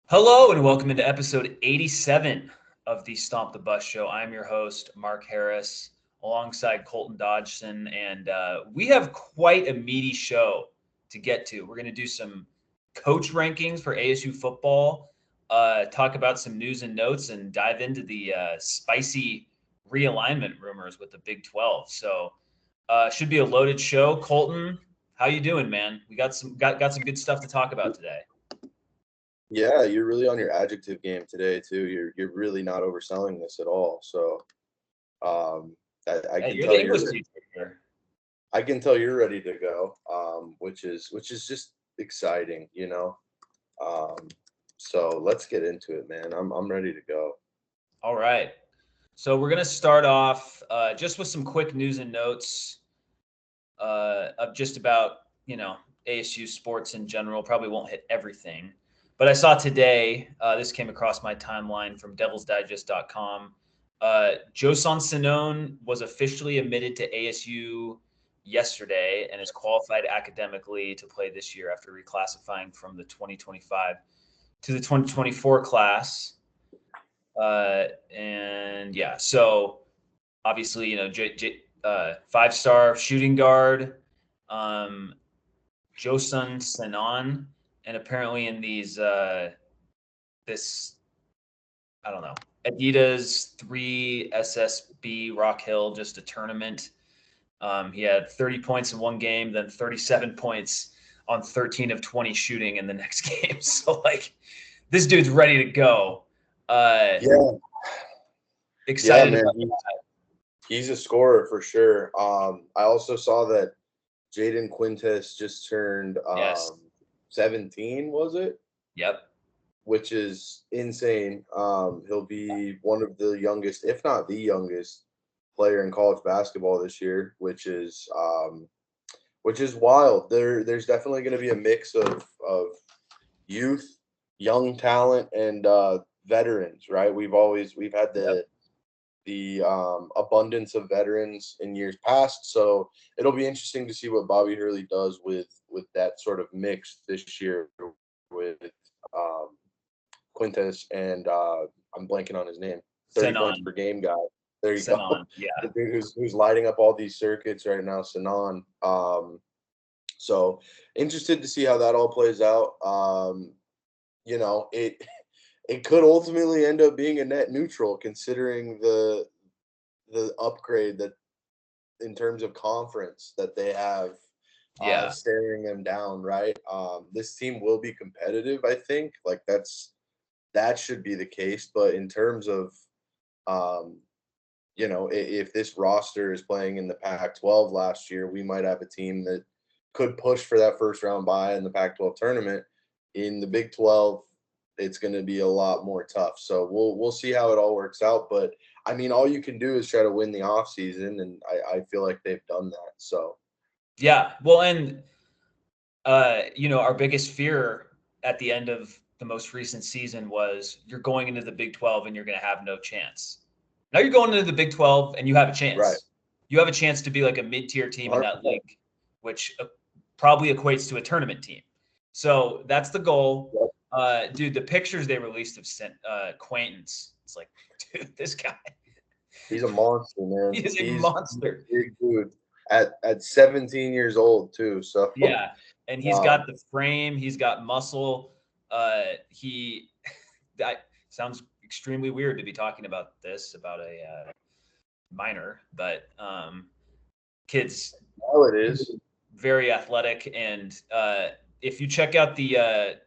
Hello and welcome into episode 87 of the Stomp the Bus Show. I'm your host, Mark Harris, alongside Colton Dodgson, and we have quite a meaty show to get to. We're going to do some coach rankings for ASU football, talk about some news and notes, and dive into the spicy realignment rumors with the Big 12. So, should be a loaded show. Colton, how you doing, man? We got some good stuff to talk about today. Yeah, you're really on your adjective game today too. You're really not overselling this at all. So I Hey, can you're the tell English you're teacher here. I can tell you're ready to go. Which is just exciting, you know. Um, so let's get into it, man. I'm ready to go. All right. So we're going to start off just with some quick news and notes of just about, ASU sports in general. Probably won't hit everything. But I saw today, this came across my timeline from devilsdigest.com. Joson Sinone was officially admitted to ASU yesterday and is qualified academically to play this year after reclassifying from the 2025 to the 2024 class. And yeah, so obviously, five-star shooting guard, um, Josun Sanan, and apparently in this, I don't know, Adidas 3 SSB Rock Hill, just a tournament. He had 30 points in one game, then 37 points on 13 of 20 shooting in the next game. So like, this dude's ready to go. Yeah, yeah, Excited man. about He's a scorer for sure. I also saw that Jaden Quintes just turned Yes. 17, was it? Yep. Which is insane. He'll be one of the youngest, if not the youngest, player in college basketball this year, which is wild. There's definitely going to be a mix of youth, young talent, and veterans. Right? We've had Yep. the abundance of veterans in years past, so it'll be interesting to see what Bobby Hurley does with that sort of mix this year with um, Quintes and I'm blanking on his name. 30 points Senon. per game guy. There you go. Senon. Yeah. The dude who's lighting up all these circuits right now, Sanan. So interested to see how that all plays out. It could ultimately end up being a net neutral considering the upgrade that in terms of conference that they have Yeah. staring them down, right? This team will be competitive, I think. Like that should be the case. But in terms of, um, if this roster is playing in the Pac-12 last year, we might have a team that could push for that first round bye in the Pac-12 tournament. In the Big 12, it's going to be a lot more tough. So we'll see how it all works out. But I mean, all you can do is try to win the off season, and I feel like they've done that. So Yeah. Well, and our biggest fear at the end of the most recent season was you're going into the Big 12 and you're going to have no chance. Now you're going into the Big 12 and you have a right, chance. You have a chance to be like a mid-tier team in that 100%. league, which probably equates to a tournament team. So that's the goal. Yep. Dude, the pictures they released of Quaintance, it's like, dude, this guy, He's a monster, he man. is a He's a monster. big dude at 17 years old too. So Yeah, and he's um, got the frame, he's got muscle. He that sounds extremely weird to be talking about this about a minor, but kids well, it is. very athletic, and if you check out the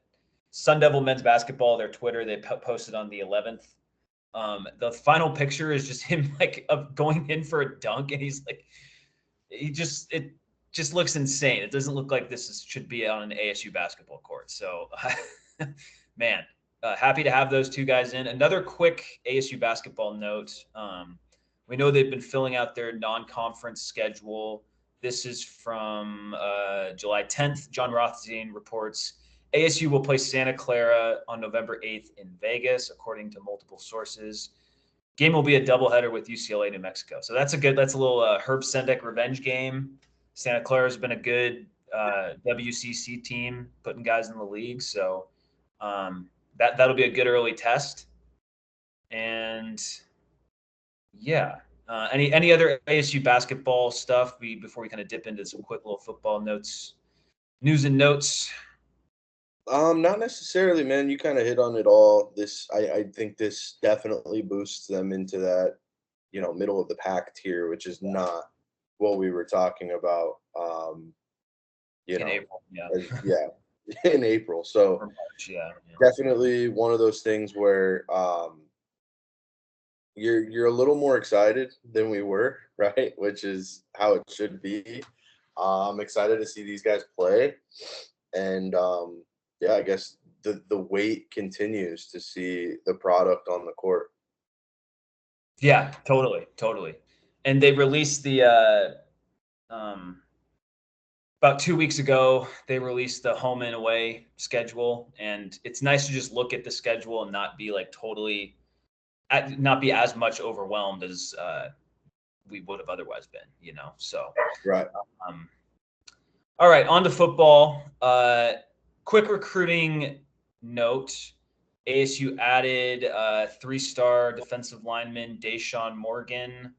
Sun Devil men's basketball, their Twitter, they posted on the 11th. The final picture is just him like of going in for a dunk, and he's like, it just looks insane. It doesn't look like should be on an ASU basketball court. So, man, happy to have those two guys in. Another quick ASU basketball note. We know they've been filling out their non-conference schedule. This is from July 10th. John Rothstein reports ASU will play Santa Clara on November 8th in Vegas, according to multiple sources. Game will be a doubleheader with UCLA, New Mexico. So that's a little Herb Sendek revenge game. Santa Clara's been a good WCC team, putting guys in the league. So that'll be a good early test. And yeah, any other ASU basketball stuff before we kind of dip into some quick little football news and notes? Not necessarily, man. You kind of hit on it all. I think this definitely boosts them into that, middle of the pack tier, which is not what we were talking about. You In know, April, yeah. yeah, in April. So Or March, yeah. definitely one of those things where you're a little more excited than we were, right? Which is how it should be. I'm excited to see these guys play, and yeah, I guess the wait continues to see the product on the court. Yeah, totally. And they released the about 2 weeks ago, they released the home and away schedule, and it's nice to just look at the schedule and not be like not be as much overwhelmed as we would have otherwise been. So, Right. um, all right, on to football. Quick recruiting note: ASU added 3-star defensive lineman Deshaun Morgan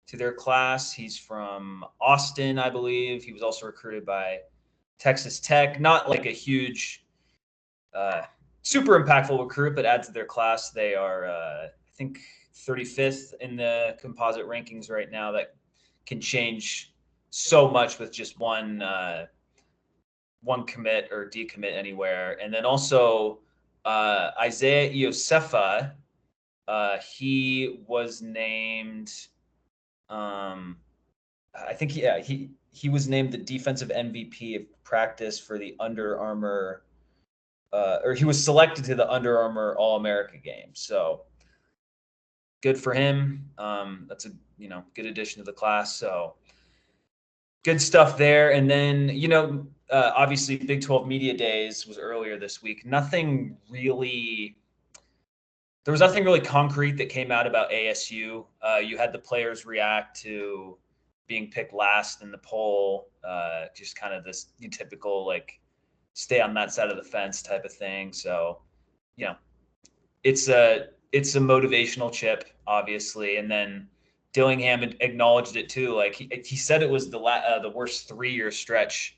to their class. He's from Austin, I believe. He was also recruited by Texas Tech. Not like a huge, uh, super impactful recruit, but adds to their class. They are, I think, 35th in the composite rankings right now. That can change so much with just one commit or decommit anywhere. And then also Isaiah Iosefa, he was named. I think he was named the defensive MVP of practice for the Under Armour, or he was selected to the Under Armour All America game. So good for him. That's a good addition to the class. So good stuff there. And then obviously Big 12 Media Days was earlier this week. There was nothing really concrete that came out about ASU. You had the players react to being picked last in the poll, just kind of this typical like stay on that side of the fence type of thing. So, it's a motivational chip, obviously, and then Dillingham acknowledged it too. Like he said, it was the worst 3-year stretch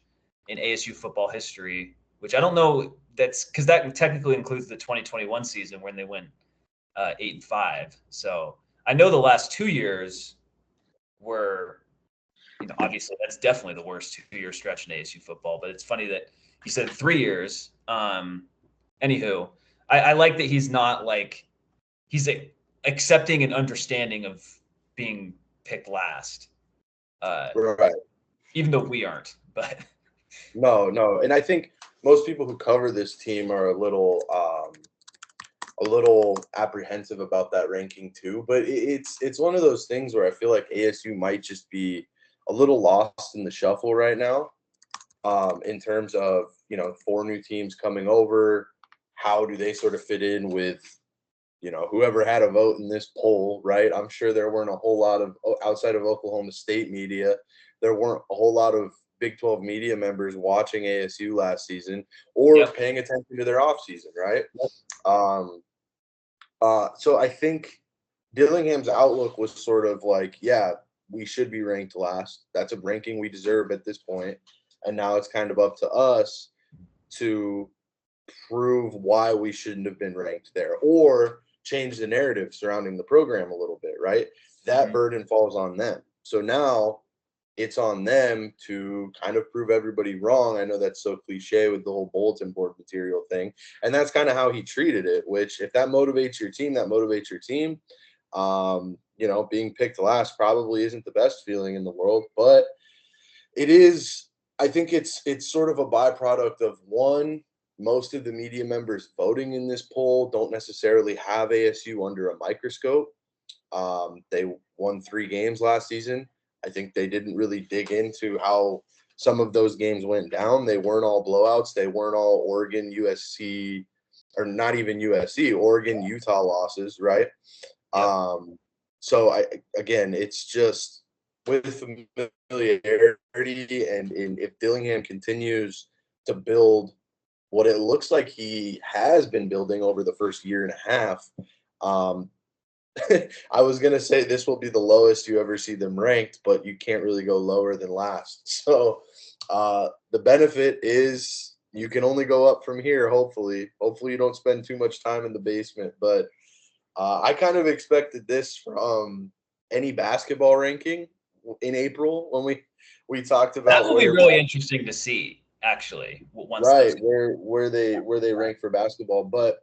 in ASU football history, which I don't know. That's because that technically includes the 2021 season when they went 8-5. So I know the last 2 years were, obviously that's definitely the worst 2-year stretch in ASU football. But it's funny that he said 3 years. Anywho, I like that he's not like he's accepting and understanding of being picked last, Right. even though we aren't. But No, and I think most people who cover this team are a little apprehensive about that ranking too. But it's one of those things where I feel like ASU might just be a little lost in the shuffle right now, in terms of 4 new teams coming over. How do they sort of fit in with whoever had a vote in this poll, right? I'm sure there weren't a whole lot of outside of Oklahoma State media. There weren't a whole lot of Big 12 media members watching ASU last season or yep, paying attention to their offseason, right? Um, so I think Dillingham's outlook was sort of like, yeah, we should be ranked last. That's a ranking we deserve at this point. And now it's kind of up to us to prove why we shouldn't have been ranked there or change the narrative surrounding the program a little bit, right? That burden falls on them. So now it's on them to kind of prove everybody wrong. I know that's so cliche with the whole bulletin board material thing. And that's kind of how he treated it, which if that motivates your team, that motivates your team. Being picked last probably isn't the best feeling in the world, but it is. I think it's sort of a byproduct of one, most of the media members voting in this poll don't necessarily have ASU under a microscope. They won 3 games last season. I think they didn't really dig into how some of those games went down. They weren't all blowouts. They weren't all Oregon, USC, or not even USC, Oregon, Utah losses, right? yep. So again, it's just with familiarity, and if Dillingham continues to build what it looks like he has been building over the first year and a half. Um, I was gonna say this will be the lowest you ever see them ranked, but you can't really go lower than last. So the benefit is you can only go up from here. Hopefully you don't spend too much time in the basement. But I kind of expected this from any basketball ranking in April when we talked That about will be where really interesting to see, actually, once those. right where they rank for basketball. But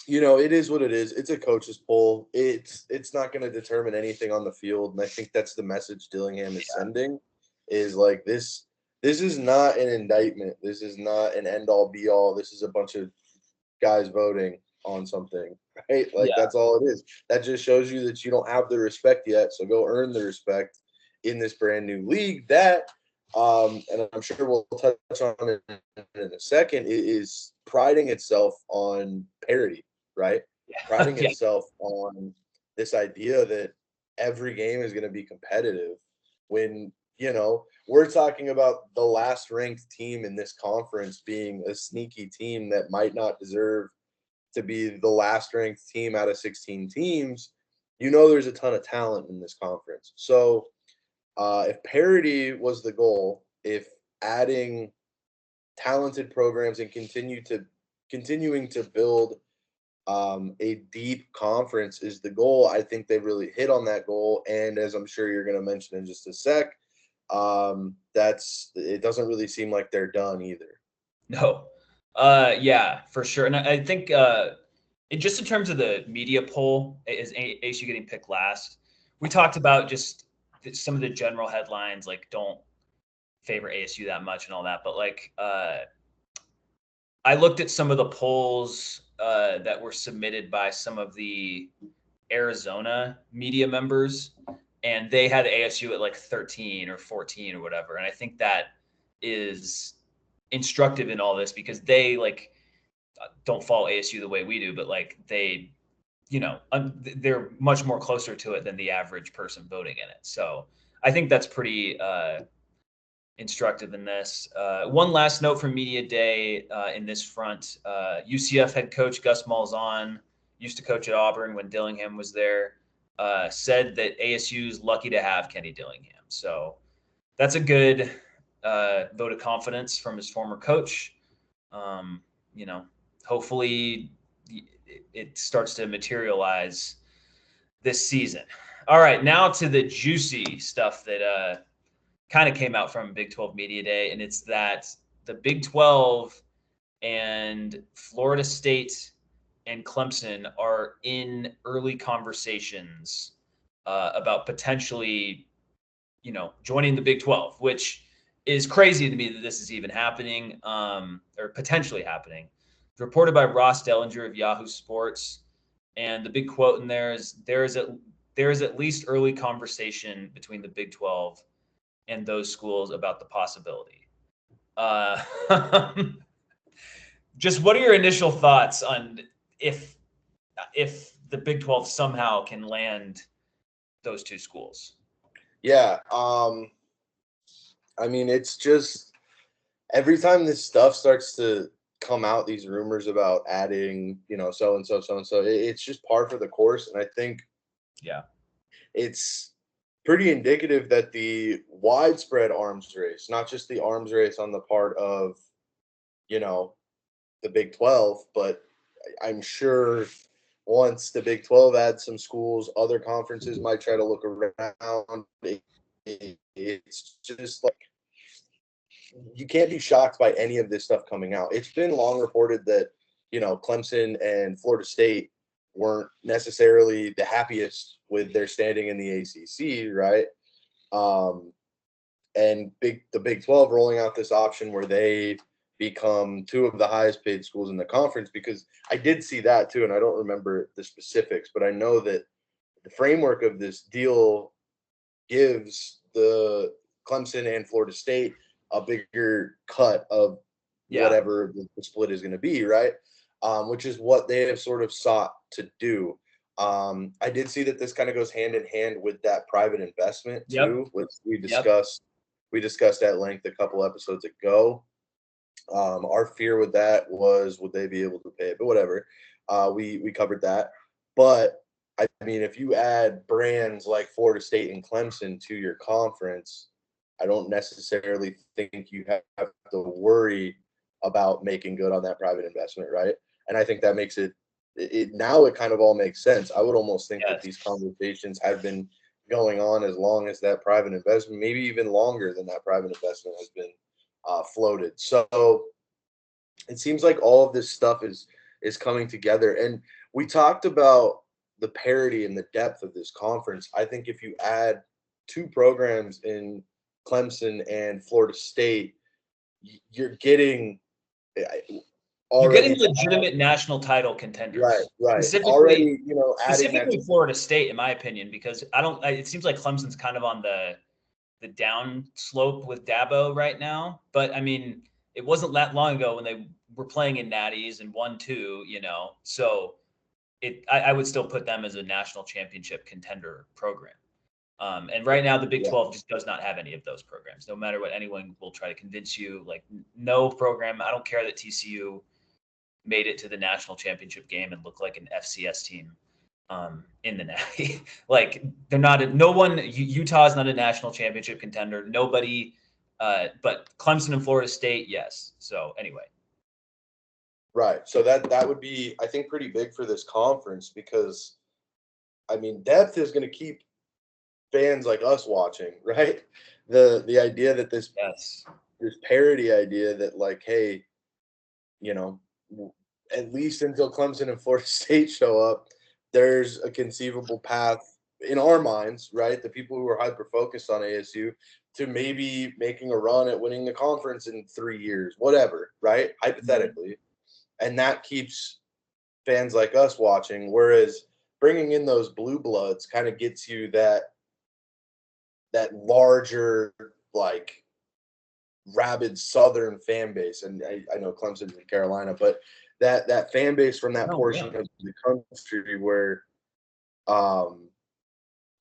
it is what it is. It's a coach's poll. It's not going to determine anything on the field, and I think that's the message Dillingham is sending. Is like this. This is not an indictment. This is not an end all be all. This is a bunch of guys voting on something, right? Like Yeah, that's all it is. That just shows you that you don't have the respect yet. So go earn the respect in this brand new league. That, and I'm sure we'll touch on it in a second, is priding itself on parity, right? Priding yeah, itself on this idea that every game is going to be competitive when, we're talking about the last ranked team in this conference being a sneaky team that might not deserve to be the last ranked team out of 16 teams. There's a ton of talent in this conference. So if parity was the goal, if adding talented programs and continuing to build a deep conference is the goal, I think they really hit on that goal. And as I'm sure you're going to mention in just a sec, it doesn't really seem like they're done either. no, yeah, for sure. And I think just in terms of the media poll, is ASU getting picked last? We talked about just some of the general headlines, like don't favor ASU that much and all that. But like, I looked at some of the polls that were submitted by some of the Arizona media members, and they had ASU at like 13 or 14 or whatever. And I think that is instructive in all this because they like don't follow ASU the way we do, but like they're much more closer to it than the average person voting in it. So I think that's pretty instructive in this. One last note from Media Day in this front: UCF head coach Gus Malzahn used to coach at Auburn when Dillingham was there. Said that ASU is lucky to have Kenny Dillingham. So that's a good vote of confidence from his former coach. Um, hopefully it starts to materialize this season. All right, now to the juicy stuff that kind of came out from Big 12 Media Day, and it's that the Big 12 and Florida State and Clemson are in early conversations about potentially, joining the Big 12, which is crazy to me that this is even happening or potentially happening. It's reported by Ross Dellinger of Yahoo Sports, and the big quote in there is there is at least early conversation between the Big 12 and those schools about the possibility. Uh, just what are your initial thoughts on if the Big 12 somehow can land those two schools? Yeah. I mean, it's just every time this stuff starts to come out, these rumors about adding, so and so, it's just par for the course. And I think Yeah. it's pretty indicative that the widespread arms race, not just the arms race on the part of, you know, the Big 12, but I'm sure once the Big 12 adds some schools, other conferences might try to look around. It's just like you can't be shocked by any of this stuff coming out. It's been long reported that, Clemson and Florida State weren't necessarily the happiest with their standing in the ACC, right? And the Big 12 rolling out this option where they become two of the highest paid schools in the conference, because I did see that too, and I don't remember the specifics, but I know that the framework of this deal gives the Clemson and Florida State a bigger cut of Yeah. whatever the split is going to be, right? Which is what they have sort of sought to do. I did see that this kind of goes hand in hand with that private investment Yep. too, which we Yep. discussed. We discussed at length a couple episodes ago. Our fear with that was, would they be able to pay it? But whatever. We covered that. But I mean, if you add brands like Florida State and Clemson to your conference, I don't necessarily think you have to worry about making good on that private investment, right? And I think that makes it now it kind of all makes sense. I would almost think that these Yes. conversations have been going on as long as that private investment, maybe even longer than that private investment has been floated. So it seems like all of this stuff is coming together. And we talked about the parity and the depth of this conference. I think if you add two programs in Clemson and Florida State, you're getting eh, You're getting already legitimate national title right, contenders. right. Specifically, Already, adding that specifically Florida State, in my opinion, because it seems like Clemson's kind of on the down slope with Dabo right now. But I mean, it wasn't that long ago when they were playing in natties and won two, So I would still put them as a national championship contender program. And right now, the Big yeah, 12 just does not have any of those programs. No matter what anyone will try to convince you, like no program. I don't care that TCU made it to the national championship game and looked like an FCS team in the natty. Like they're not. No one. Utah is not a national championship contender. Nobody. But Clemson and Florida State, yes. So anyway, right. So that would be, I think, pretty big for this conference because I mean, depth is going to keep fans like us watching, right? The idea that yes, this parity idea that like, hey, you know, at least until Clemson and Florida State show up, there's a conceivable path in our minds, right? The people who are hyper focused on ASU to maybe making a run at winning the conference in 3 years, whatever, right? Mhm. Hypothetically. And that keeps fans like us watching. Whereas bringing in those blue bloods kind of gets you that larger, like rabid Southern fan base, and I know Clemson's in Carolina, but that fan base from that No, yeah, portion of the country where, um,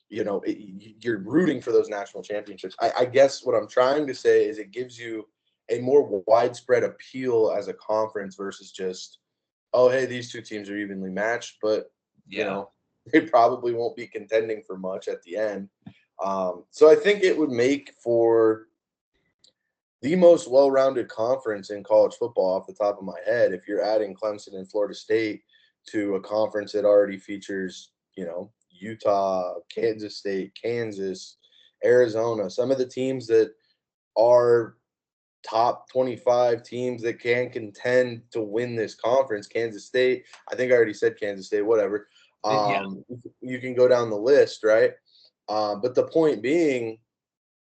you're rooting for those national championships. I guess what I'm trying to say is it gives you a more widespread appeal as a conference versus just, oh, hey, these two teams are evenly matched, but you yeah, know they probably won't be contending for much at the end. So I think it would make for the most well-rounded conference in college football off the top of my head if you're adding Clemson and Florida State to a conference that already features, Utah, Kansas State, Kansas, Arizona, some of the teams that are top 25 teams that can contend to win this conference. Kansas State, I think I already said Kansas State, whatever. yeah, You can go down the list, right? But the point being,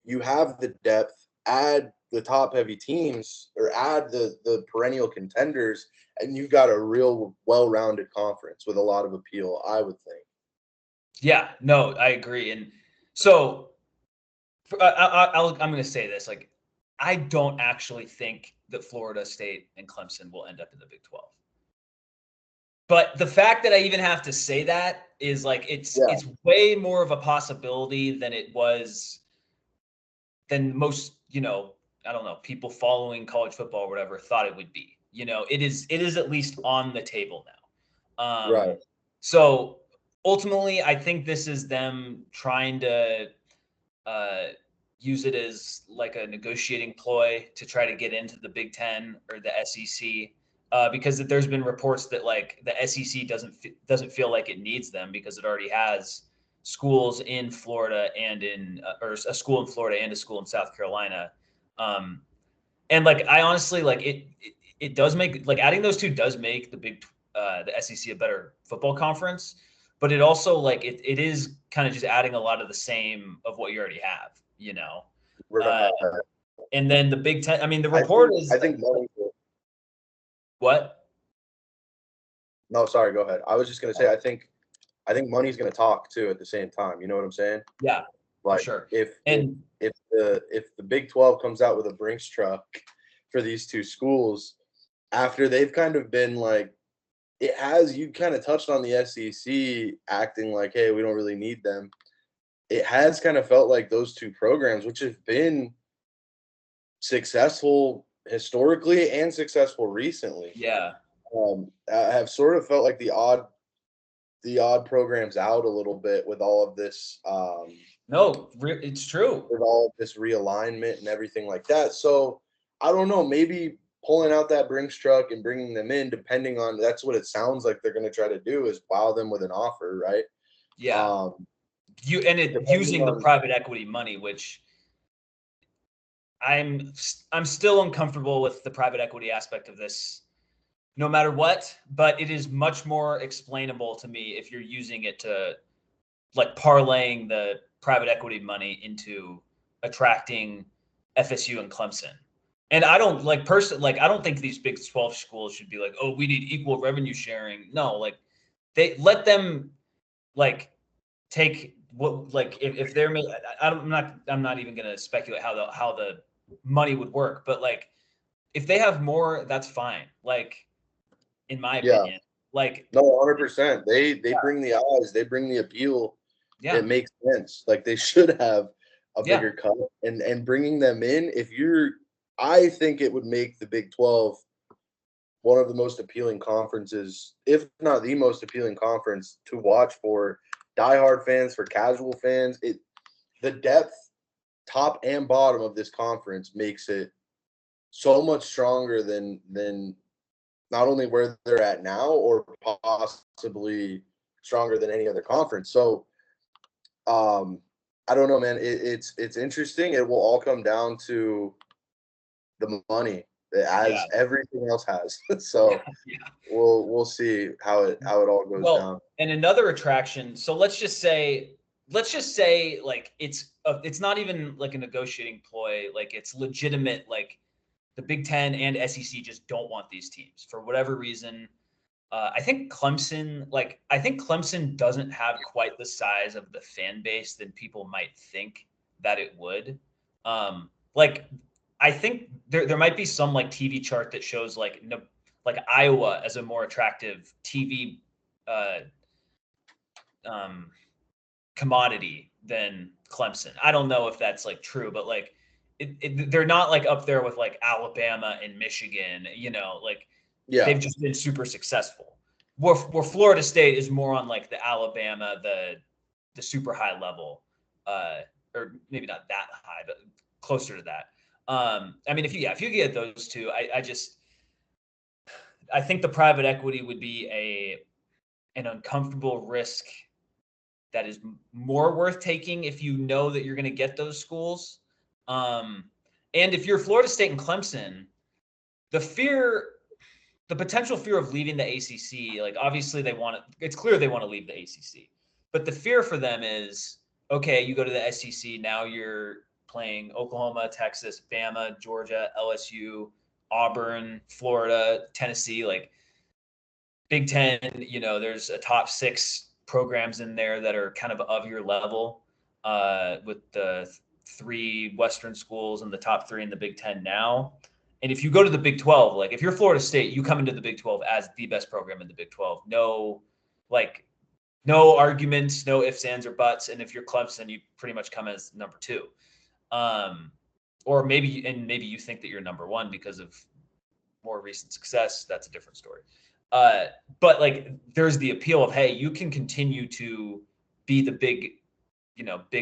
you have the depth, add the top heavy teams or add the perennial contenders, and you've got a real well-rounded conference with a lot of appeal, I would think. yeah. No, I agree. And so I'm going to say this: like, I don't actually think that Florida State and Clemson will end up in the Big 12. But the fact that I even have to say that is like Yeah, it's way more of a possibility than most, I don't know, people following college football or whatever thought it would be. It is at least on the table now. right. So ultimately, I think this is them trying to uh, use it as like a negotiating ploy to try to get into the Big Ten or the SEC. Because there's been reports that like the SEC doesn't feel like it needs them because it already has schools in Florida and or a school in Florida and a school in South Carolina. Um, and like I honestly like it does make like adding those two does make the SEC a better football conference, but it also like it is kind of just adding a lot of the same of what you already have. Uh, Right. and then the Big Ten. I mean, the I report think is I think money. what? No, sorry, go ahead. I was just gonna say I think money's gonna talk too at the same time. You know what I'm saying? Yeah, for Like sure. if if And if the Big 12 comes out with a Brinks truck for these two schools after they've kind of been like it has you kind of touched on the SEC acting like, hey, we don't really need them. It has kind of felt like those two programs, which have been successful historically and successful recently, Yeah. have sort of felt like the odd programs out a little bit with all of this No, it's true. with all of this realignment and everything like that. So I don't know, maybe pulling out that Brinks truck and bringing them in, depending on that's what it sounds like they're going to try to do is wow them with an offer, right? Yeah. Um, depending Using the on private equity money, which I'm still uncomfortable with the private equity aspect of this, no matter what. But it is much more explainable to me if you're using it to like parlaying the private equity money into attracting FSU and Clemson. And I don't I don't think these Big 12 schools should be like, oh, we need equal revenue sharing. No, like they let them like take what like if they're I'm not even gonna speculate how the money would work, but like if they have more, that's fine. Like in my yeah, opinion, like no, 100%. They yeah, bring the eyes, they bring the appeal. It yeah, makes sense. Like they should have a yeah, bigger cut, and bringing them in. If you're, I think it would make the Big 12 one of the most appealing conferences, if not the most appealing conference to watch for diehard fans, for casual fans. The depth, top and bottom of this conference makes it so much stronger than not only where they're at now or possibly stronger than any other conference. So um I don't know, man. It's interesting. It will all come down to the money, yeah, as everything else has. yeah, So yeah. we'll see how it all goes Well, down. and another attraction. So let's just say like it's not even like a negotiating ploy. Like it's legitimate. Like the Big Ten and SEC just don't want these teams for whatever reason. I think Clemson doesn't have quite the size of the fan base that people might think that it would. Like I think there might be some like TV chart that shows like no, like Iowa as a more attractive TV uh, um, commodity than Clemson. I don't know if that's like true, but like they're not like up there with like Alabama and Michigan. You know, like Yeah. they've just been super successful. Where Florida State is more on like the Alabama, the super high level, or maybe not that high, but closer to that. I mean, if you get those two, I think the private equity would be an uncomfortable risk that is more worth taking if you know that you're going to get those schools. Um, and if you're Florida State and Clemson, the fear, the potential fear of leaving the ACC, like obviously they want to, it's clear they want to leave the ACC, but the fear for them is, okay, you go to the SEC, now you're playing Oklahoma, Texas, Bama, Georgia, LSU, Auburn, Florida, Tennessee, like Big Ten, there's a top six programs in there that are kind of your level, with the three Western schools and the top three in the Big Ten now. And if you go to the Big 12, like if you're Florida State, you come into the Big 12 as the best program in the Big 12. Like, no arguments, no ifs, ands, or buts. And if you're Clemson, you pretty much come as number two. Um, or maybe you think that you're number one because of more recent success. That's a different story. But like there's the appeal of, hey, you can continue to be the big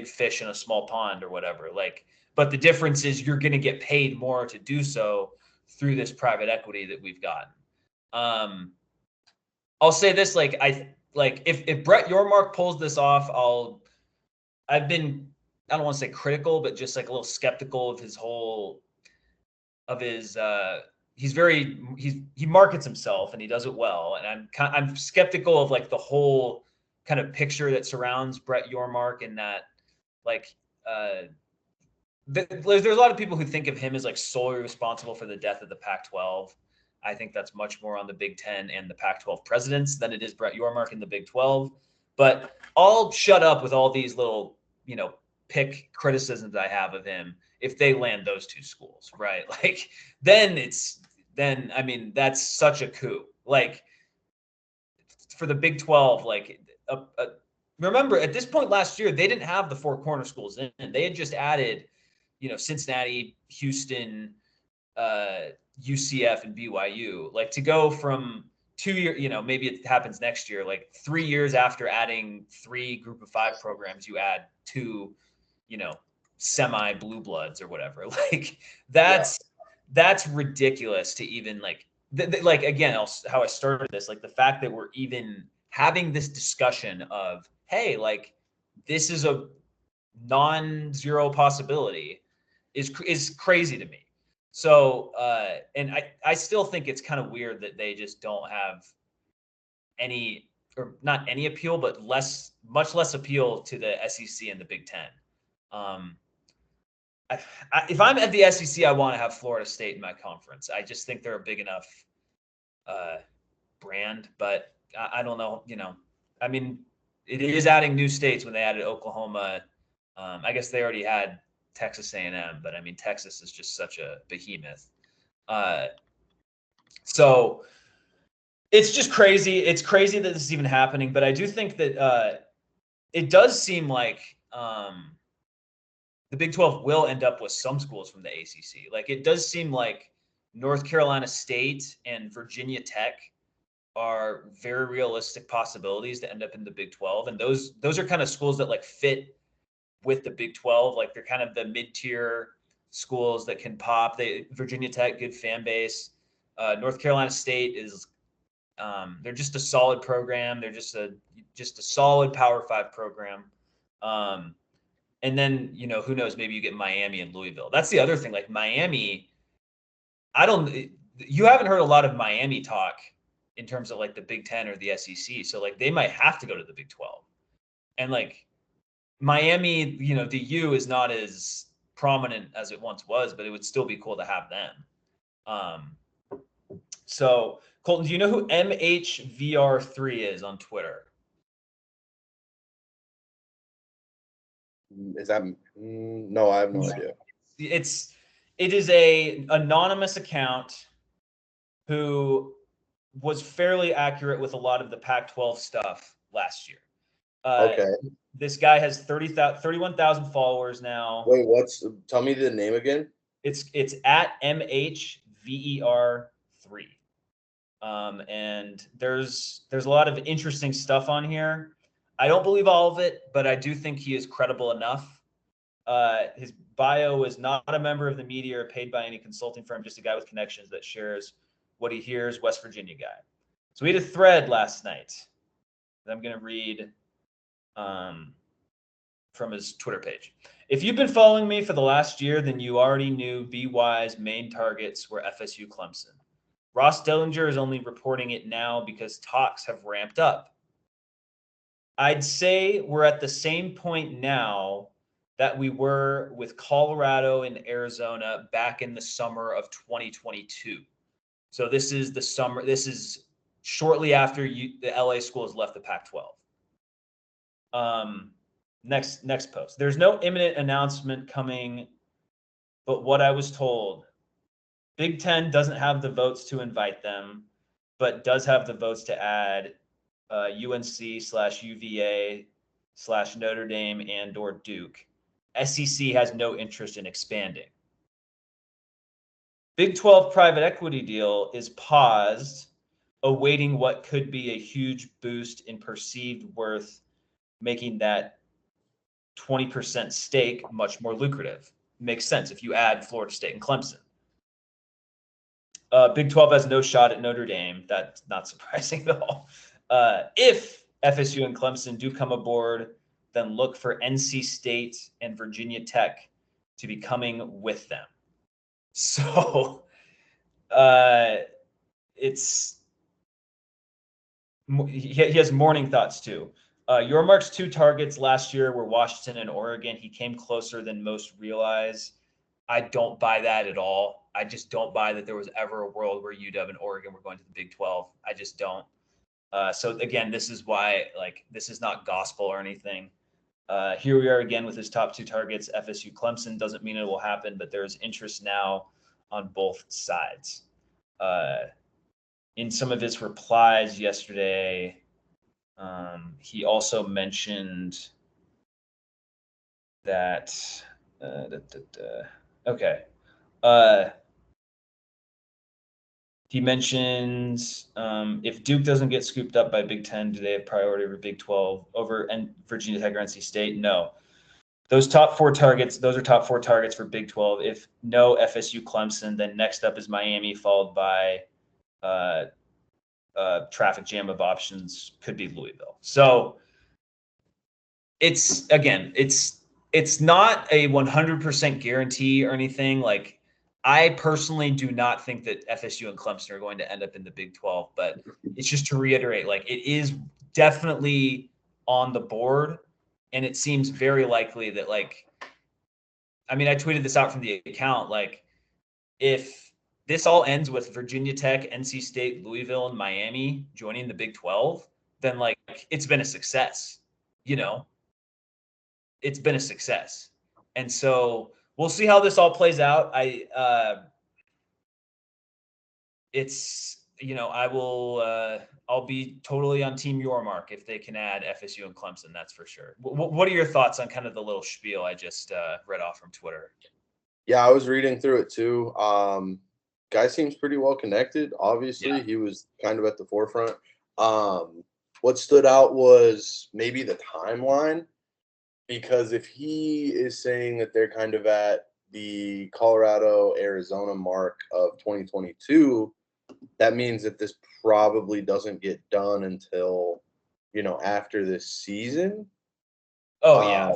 fish in a small pond or whatever. Like, but the difference is you're going to get paid more to do so through this private equity that we've gotten. Um, I'll say this, if Brett Yormark pulls this off, I've been, I don't want to say critical, but just like a little skeptical of his he markets himself and he does it well, and I'm skeptical of like the whole kind of picture that surrounds Brett Yormark, and that like there's a lot of people who think of him as like solely responsible for the death of the Pac-12. I think that's much more on the Big Ten and the Pac-12 presidents than it is Brett Yormark in the Big 12. But I'll shut up with all these little, pick criticisms I have of him if they land those two schools, right? Like I mean, that's such a coup. Like for the Big 12, like remember at this point last year, they didn't have the four corner schools in. They had just added, Cincinnati, Houston, UCF and BYU. Like to go from 2 years, maybe it happens next year, like 3 years after adding 3 group of 5 programs, you add 2, semi blue bloods or whatever. Like that's ridiculous to even like, like again, how I started this, like the fact that we're even having this discussion of, hey, like this is a non-zero possibility is crazy to me. So, and I still think it's kind of weird that they just don't have any, or not any appeal, but much less appeal to the SEC and the Big Ten. If I'm at the SEC, I want to have Florida State in my conference. I just think they're a big enough brand, but I don't know. I mean, it is adding new states when they added Oklahoma. I guess they already had Texas A&M, but I mean, Texas is just such a behemoth. So it's just crazy. It's crazy that this is even happening, but I do think that it does seem like the Big 12 will end up with some schools from the ACC. Like it does seem like North Carolina State and Virginia Tech are very realistic possibilities to end up in the Big 12. And those are kind of schools that like fit with the Big 12. Like they're kind of the mid-tier schools that can pop. Virginia Tech, good fan base. North Carolina State is they're just a solid program. They're just a solid Power 5 program. And then, who knows, maybe you get Miami and Louisville. That's the other thing. Like Miami, you haven't heard a lot of Miami talk in terms of like the Big Ten or the SEC. So like they might have to go to the Big 12. And like Miami, the U is not as prominent as it once was, but it would still be cool to have them. So Colton, do you know who MHVR3 is on Twitter? Is that no? I have no idea. It is a anonymous account who was fairly accurate with a lot of the Pac-12 stuff last year. Okay. This guy has 31,000 followers now. Wait, tell me the name again? It's at MHVER3. And there's a lot of interesting stuff on here. I don't believe all of it, but I do think he is credible enough. His bio is not a member of the media or paid by any consulting firm, just a guy with connections that shares what he hears, West Virginia guy. So we had a thread last night that I'm going to read from his Twitter page. If you've been following me for the last year, then you already knew BY's main targets were FSU Clemson. Ross Dellinger is only reporting it now because talks have ramped up. I'd say we're at the same point now that we were with Colorado and Arizona back in the summer of 2022. So this is the summer. This is shortly after the LA schools left the Pac-12. Next post. There's no imminent announcement coming, but what I was told, Big Ten doesn't have the votes to invite them, but does have the votes to add UNC/UVA/Notre Dame and/or Duke. SEC has no interest in expanding. Big 12 private equity deal is paused, awaiting what could be a huge boost in perceived worth, making that 20% stake much more lucrative. Makes sense if you add Florida State and Clemson. Big 12 has no shot at Notre Dame. That's not surprising at all. If FSU and Clemson do come aboard, then look for NC State and Virginia Tech to be coming with them. So he has morning thoughts too. Yormark's 2 targets last year were Washington and Oregon. He came closer than most realize. I don't buy that at all. I just don't buy that there was ever a world where UW and Oregon were going to the Big 12. I just don't. So again, this is why this is not gospel or anything. Here we are again with his top 2 targets. FSU Clemson doesn't mean it will happen, but there's interest now on both sides. In some of his replies yesterday, he also mentioned that okay. He mentions if Duke doesn't get scooped up by Big Ten, do they have priority over Big 12 over and Virginia Tech or NC State? No. Those top four targets, those are top four targets for Big 12. If no FSU, Clemson, then next up is Miami, followed by traffic jam of options, could be Louisville. So it's not a 100% guarantee or anything. Like, I personally do not think that FSU and Clemson are going to end up in the Big 12, but it's just to reiterate, like, it is definitely on the board, and it seems very likely that, like, I mean, I tweeted this out from the account, like, if this all ends with Virginia Tech, NC State, Louisville, and Miami joining the Big 12, then, like, it's been a success, you know? It's been a success. And so we'll see how this all plays out. I'll be totally on Team Yormark if they can add FSU and Clemson. That's for sure. What are your thoughts on kind of the little spiel I just read off from Twitter? Yeah, I was reading through it too. Guy seems pretty well connected. Obviously, He was kind of at the forefront. What stood out was maybe the timeline, because if he is saying that they're kind of at the Colorado, Arizona mark of 2022, that means that this probably doesn't get done until, after this season. Oh, yeah.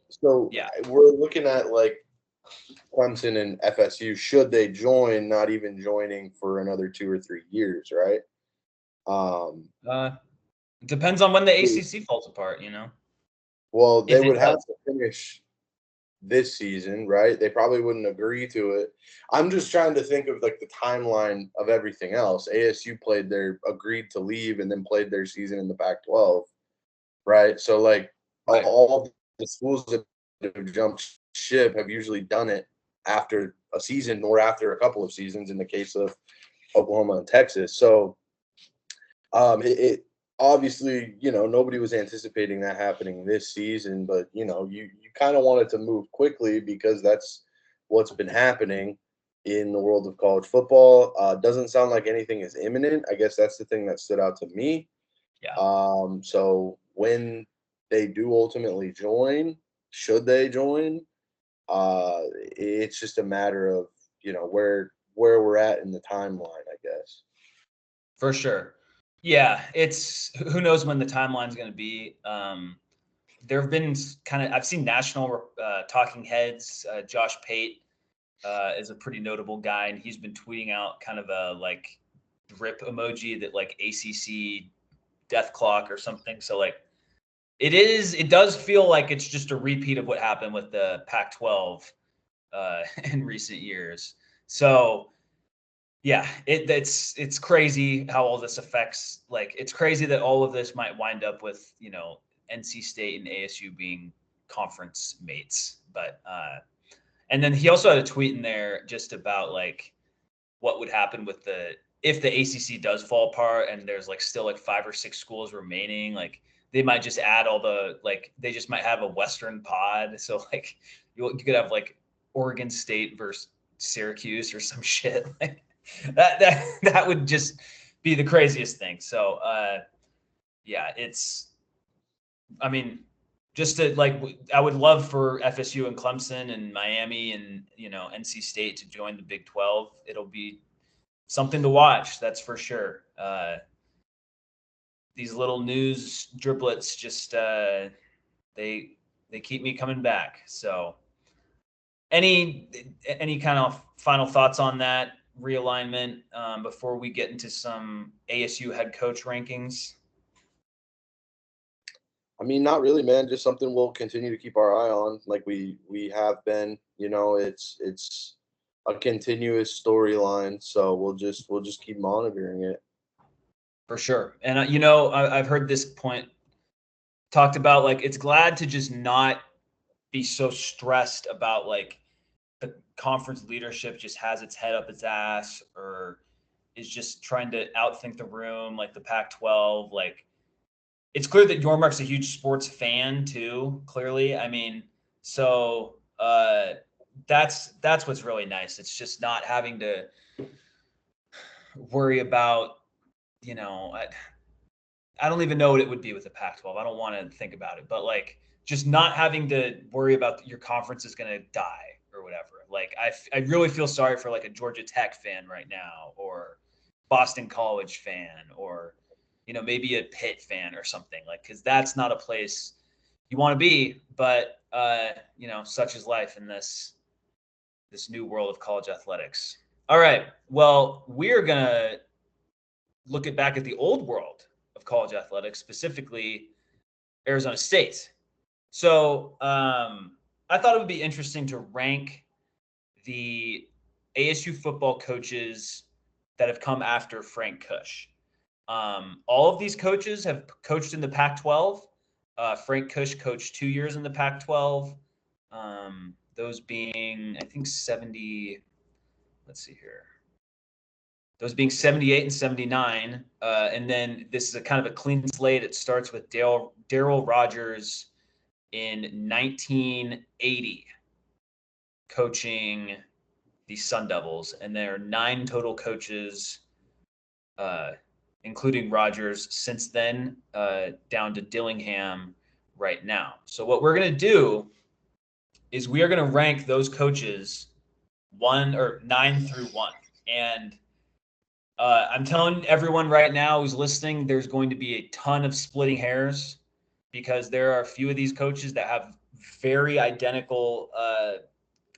So we're looking at, like, Clemson and FSU, should they join, not even joining for another 2 or 3 years, right? It depends on when the ACC falls apart, Well, they would have to finish this season, right? They probably wouldn't agree to it. I'm just trying to think of, like, the timeline of everything else. ASU agreed to leave and then played their season in the Pac-12, right? So, like, all the schools that have jumped ship have usually done it after a season or after a couple of seasons in the case of Oklahoma and Texas. So it obviously, nobody was anticipating that happening this season, but you kind of wanted to move quickly because that's what's been happening in the world of college football. Doesn't sound like anything is imminent. I guess that's the thing that stood out to me. Yeah. So when they do ultimately join, should they join, it's just a matter of, where we're at in the timeline, I guess. For sure. Yeah, it's who knows when the timeline's going to be. There have been I've seen national talking heads. Josh Pate is a pretty notable guy, and he's been tweeting out kind of a, like, drip emoji that, like, ACC death clock or something. So, like, it does feel like it's just a repeat of what happened with the Pac-12 in recent years. So, yeah, it's crazy how all this affects. Like, it's crazy that all of this might wind up with, NC State and ASU being conference mates. But and then he also had a tweet in there just about, like, what would happen if the ACC does fall apart and there's, like, still, like, 5 or 6 schools remaining. Like, they might just add they just might have a Western pod. So, like, you could have, like, Oregon State versus Syracuse or some shit. Like, that would just be the craziest thing. So, yeah, I mean, just to, like, I would love for FSU and Clemson and Miami and, NC State to join the Big 12. It'll be something to watch. That's for sure. These little news driblets just, they keep me coming back. So any kind of final thoughts on that realignment before we get into some ASU head coach rankings? I mean, not really, man. Just something we'll continue to keep our eye on, like we have been. It's a continuous storyline, so we'll just keep monitoring it. For sure. And I've heard this point talked about, like, it's glad to just not be so stressed about, like, the conference leadership just has its head up its ass or is just trying to outthink the room, like the Pac-12. Like, it's clear that Yormark's a huge sports fan too, clearly. I mean, so that's what's really nice. It's just not having to worry about, I don't even know what it would be with the Pac-12. I don't want to think about it, but like just not having to worry about your conference is going to die or whatever. Like I really feel sorry for like a Georgia Tech fan right now, or Boston College fan, or maybe a Pitt fan or something, like, because that's not a place you want to be. But such is life in this new world of college athletics. All right, well, we're gonna look back at the old world of college athletics, specifically Arizona State. So I thought it would be interesting to rank the ASU football coaches that have come after Frank Kush. All of these coaches have coached in the Pac-12. Frank Kush coached 2 years in the Pac-12. Those being, I think, 70. Let's see here. Those being 78 and 79. And then this is a kind of a clean slate. It starts with Darryl Rogers in 1980 coaching the Sun Devils. And there are 9 total coaches, including Rogers, since then, down to Dillingham right now. So what we're going to do is we are going to rank those coaches 9 through 1. And I'm telling everyone right now who's listening, there's going to be a ton of splitting hairs, because there are a few of these coaches that have very identical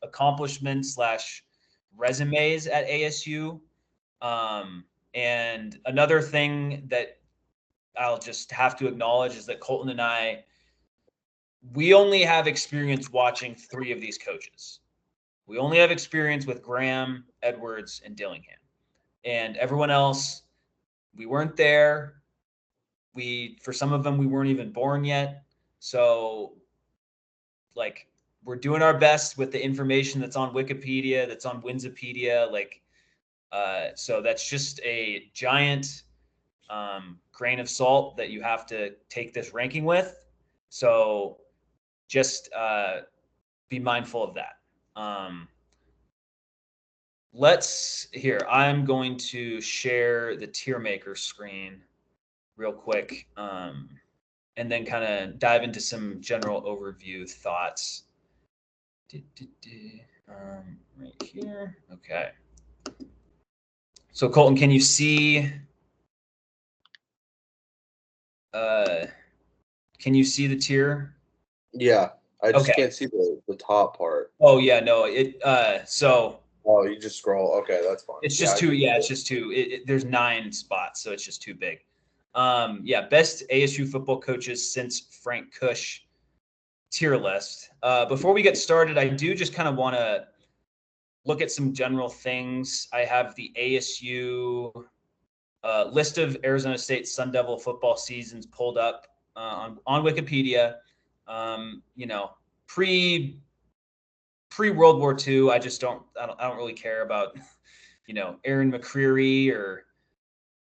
accomplishments / resumes at ASU. And another thing that I'll just have to acknowledge is that Colton and we only have experience watching 3 of these coaches. We only have experience with Graham, Edwards, and Dillingham. And everyone else, we weren't there. For some of them, we weren't even born yet. So, like, we're doing our best with the information that's on Wikipedia, that's on Winsipedia. Like, so that's just a giant grain of salt that you have to take this ranking with. So just be mindful of that. I'm going to share the tier maker screen real quick, and then kind of dive into some general overview thoughts. Right here. Okay. So Colton, can you see? Can you see the tier? Yeah, I just Okay. can't see the top part. Oh yeah, no. So. Oh, you just scroll. Okay, that's fine. It's just too. Yeah, it's just too. There's 9 spots, so it's just too big. Best ASU football coaches since Frank Kush tier list. Before we get started, I do just kind of want to look at some general things. I have the ASU list of Arizona State Sun Devil football seasons pulled up on Wikipedia. Pre World War II, I don't really care about, Aaron McCreary or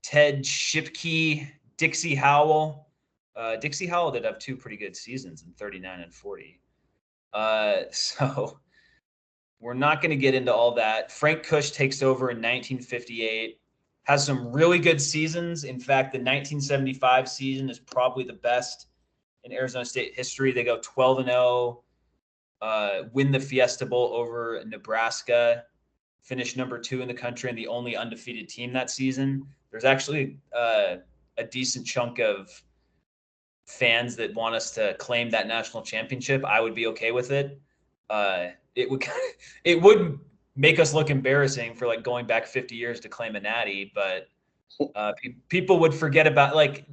Ted Shipke, Dixie Howell. Dixie Howell did have 2 pretty good seasons in 39 and 40. So we're not going to get into all that. Frank Kush takes over in 1958, has some really good seasons. In fact, the 1975 season is probably the best in Arizona State history. They go 12-0. Win the Fiesta Bowl over Nebraska, finish number 2 in the country and the only undefeated team that season. There's actually a decent chunk of fans that want us to claim that national championship. I would be okay with it. It would make us look embarrassing for like going back 50 years to claim a natty, but people would forget about like.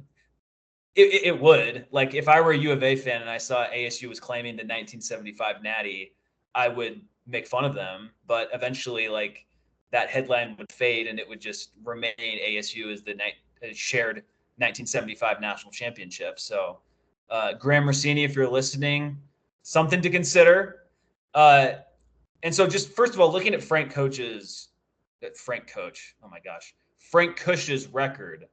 It would. Like, if I were a U of A fan and I saw ASU was claiming the 1975 natty, I would make fun of them. But eventually, like, that headline would fade and it would just remain ASU as the shared 1975 national championship. So, Graham Rossini, if you're listening, something to consider. And so just first of all, looking at Frank Kush's record.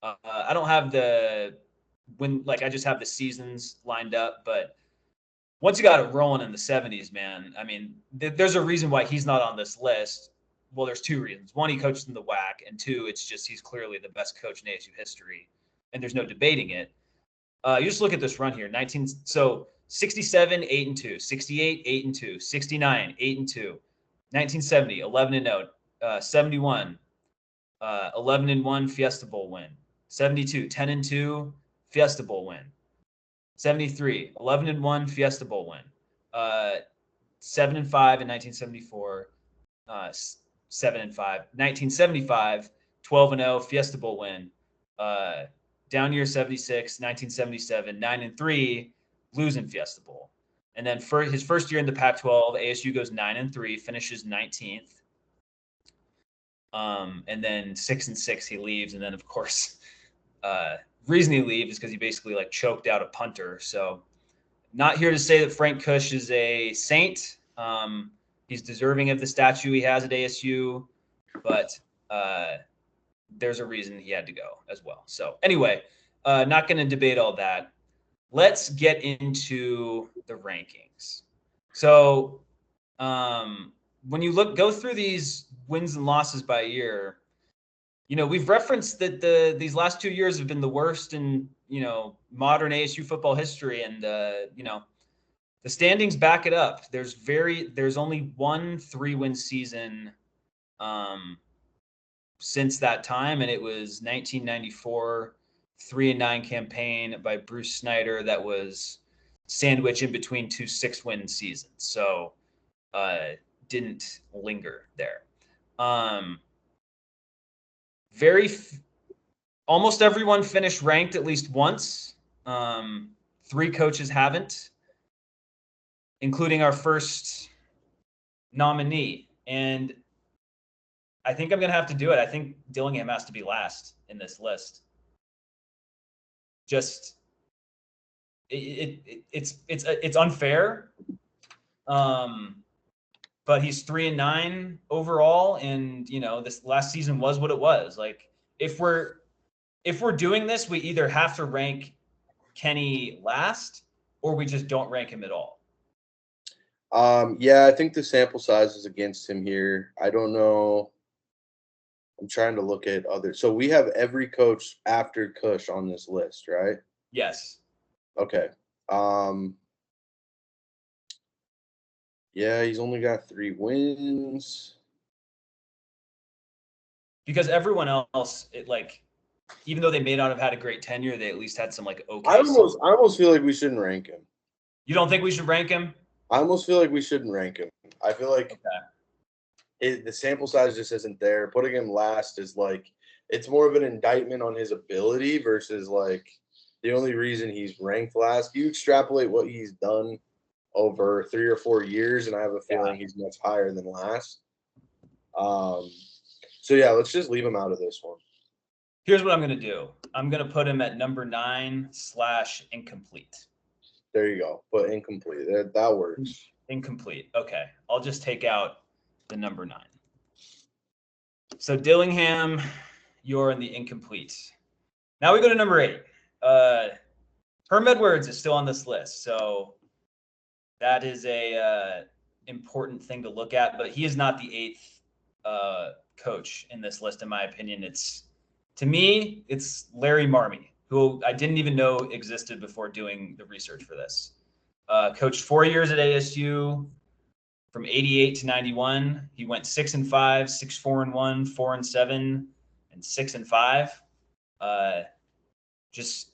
I don't have I just have the seasons lined up, but once you got it rolling in the 70s, man, I mean, there's a reason why he's not on this list. well, there's two reasons. One, he coached in the WAC, and two, it's just he's clearly the best coach in ASU history, and there's no debating it. You just look at this run here. 67, 8-2, 68, 8-2, 69, 8-2, 1970, 11-0, 71, 11-1 Fiesta Bowl win, 72, 10-2 Fiesta Bowl win, 73, 11-1 Fiesta Bowl win, 7-5 in 1974, 7-5, 1975, 12-0 Fiesta Bowl win, down year 76, 1977, 9-3, losing Fiesta Bowl. And then for his first year in the Pac-12, ASU goes 9-3, finishes 19th. And then 6-6, he leaves. And then, of course, reason he leaves is because he basically like choked out a punter. So not here to say that Frank Kush is a saint. He's deserving of the statue he has at ASU, but there's a reason he had to go as well. So anyway, not going to debate all that. Let's get into the rankings. So when you go through these wins and losses by year, we've referenced that these last 2 years have been the worst in, modern ASU football history. And, the standings back it up. There's only one 3-win season since that time, and it was 1994 3-9 campaign by Bruce Snyder that was sandwiched in between two 6-win seasons. So didn't linger there. Almost everyone finished ranked at least once. 3 coaches haven't, including our first nominee. And I think I'm going to have to do it. I think Dillingham has to be last in this list. Just it's unfair. But he's 3-9 overall, and this last season was what it was. Like if we're doing this, we either have to rank Kenny last or we just don't rank him at all. Yeah, I think the sample size is against him here. I don't know. I'm trying to look at others. So we have every coach after Kush on this list, right? Yes. Okay. Yeah, he's only got 3 wins. Because everyone else, even though they may not have had a great tenure, they at least had some okay. I almost feel like we shouldn't rank him. You don't think we should rank him? I almost feel like we shouldn't rank him. I feel like the sample size just isn't there. Putting him last is it's more of an indictment on his ability versus the only reason he's ranked last. You extrapolate what he's done over 3 or 4 years, and I have a feeling he's much higher than last. So yeah, let's just leave him out of this one. Here's what I'm going to do. I'm going to put him at number 9/incomplete. There you go. Put incomplete. That works. Incomplete. Okay. I'll just take out the number 9. So Dillingham, you're in the incomplete. Now we go to number 8. Herm Edwards is still on this list. So that is a important thing to look at, but he is not the 8th coach in this list, in my opinion. To me, it's Larry Marmie, who I didn't even know existed before doing the research for this. Coached 4 years at ASU from 88 to 91. He went 6-5, 6-4-1, 4-7, and 6-5. Just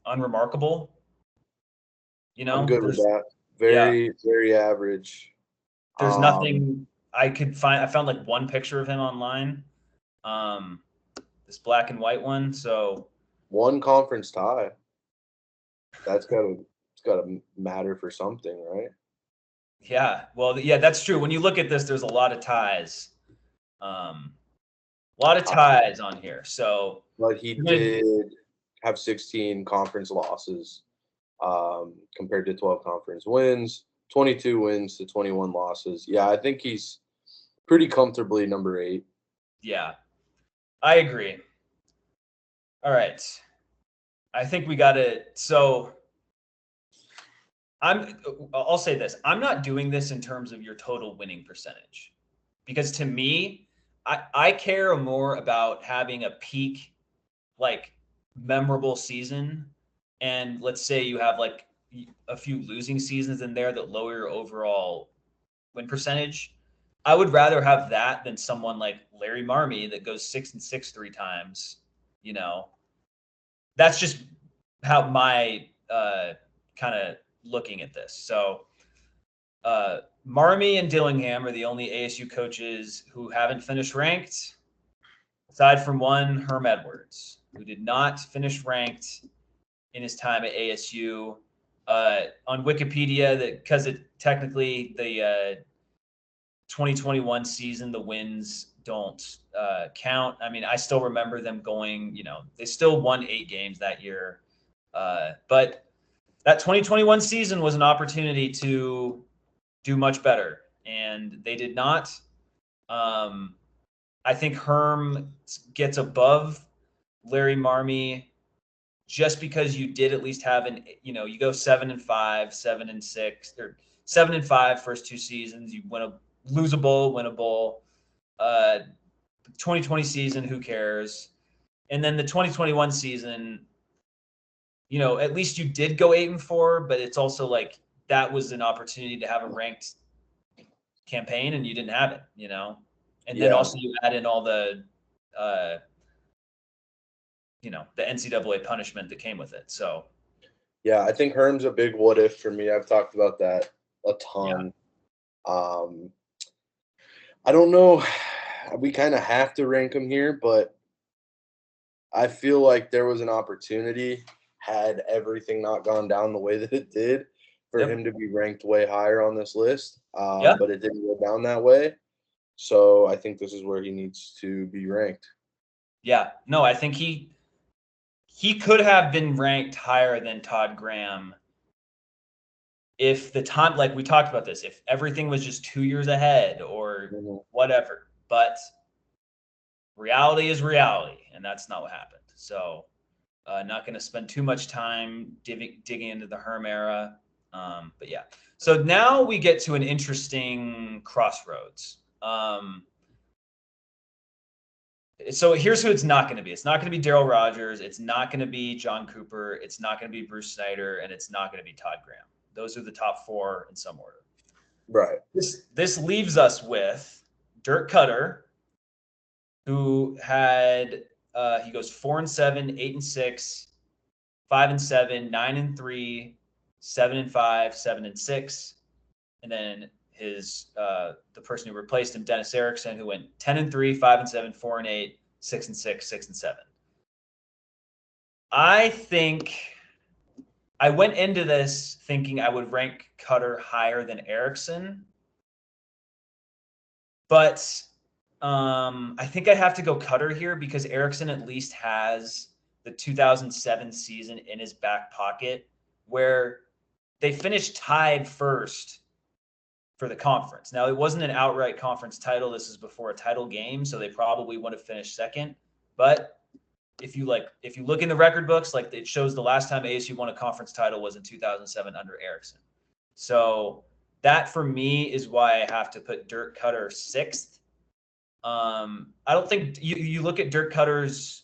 unremarkable. I'm good with that. Very average. There's nothing I could find. I found one picture of him online. This black and white one. So 1 conference tie. It's gotta matter for something, right? Yeah. Well, yeah, that's true. When you look at this, there's a lot of ties. A lot of ties on here. So, but he did have 16 conference losses compared to 12 conference wins, 22 wins to 21 losses. Yeah, I think he's pretty comfortably number 8. Yeah, I agree. All right. I think we got it. So I'll say this. I'm not doing this in terms of your total winning percentage. Because to me, I care more about having a peak, like memorable season. And let's say you have like a few losing seasons in there that lower your overall win percentage. I would rather have that than someone like Larry Marmy that goes 6-6 3 times. You know, that's just how my kind of looking at this. So Marmy and Dillingham are the only ASU coaches who haven't finished ranked, aside from one, Herm Edwards, who did not finish ranked in his time at ASU. On Wikipedia, that because it technically the 2021 season, the wins don't count. I mean, I still remember them going. They still won 8 games that year, but that 2021 season was an opportunity to do much better, and they did not. I think Herm gets above Larry Marmy just because you did at least have you go 7-5, 7-6, or 7-5 first 2 seasons. You lose a bowl, win a bowl. 2020 season, who cares? And then the 2021 season, at least you did go 8-4, but it's also like that was an opportunity to have a ranked campaign and you didn't have it, And then also you add in all the the NCAA punishment that came with it. So yeah, I think Herm's a big what if for me. I've talked about that a ton. Yeah. I don't know. We kind of have to rank him here, but I feel like there was an opportunity, had everything not gone down the way that it did, for him to be ranked way higher on this list. But it didn't go down that way. So I think this is where he needs to be ranked. Yeah. No, I think he could have been ranked higher than Todd Graham if the time, like we talked about this, if everything was just 2 years ahead or whatever. But reality is reality, and that's not what happened. So not going to spend too much time digging into the Herm era. But yeah. So now we get to an interesting crossroads. So here's who it's not going to be. It's not going to be Darryl Rogers. It's not going to be John Cooper. It's not going to be Bruce Snyder, and it's not going to be Todd Graham. Those are the top 4 in some order. Right. This leaves us with Dirk Cutter, who had he goes 4-7, 8-6, 5-7, 9-3, 7-5, 7-6, and then his the person who replaced him, Dennis Erickson, who went 10-3, 5-7, 4-8, 6-6, 6-7. I think I went into this thinking I would rank Cutter higher than Erickson, but I think I have to go Cutter here because Erickson at least has the 2007 season in his back pocket where they finished tied first for the conference. Now, it wasn't an outright conference title. This is before a title game, so they probably would have finished second. But if you look in the record books, like it shows the last time ASU won a conference title was in 2007 under Erickson. So that for me is why I have to put Dirk Cutter 6th. I don't think you look at Dirk Cutter's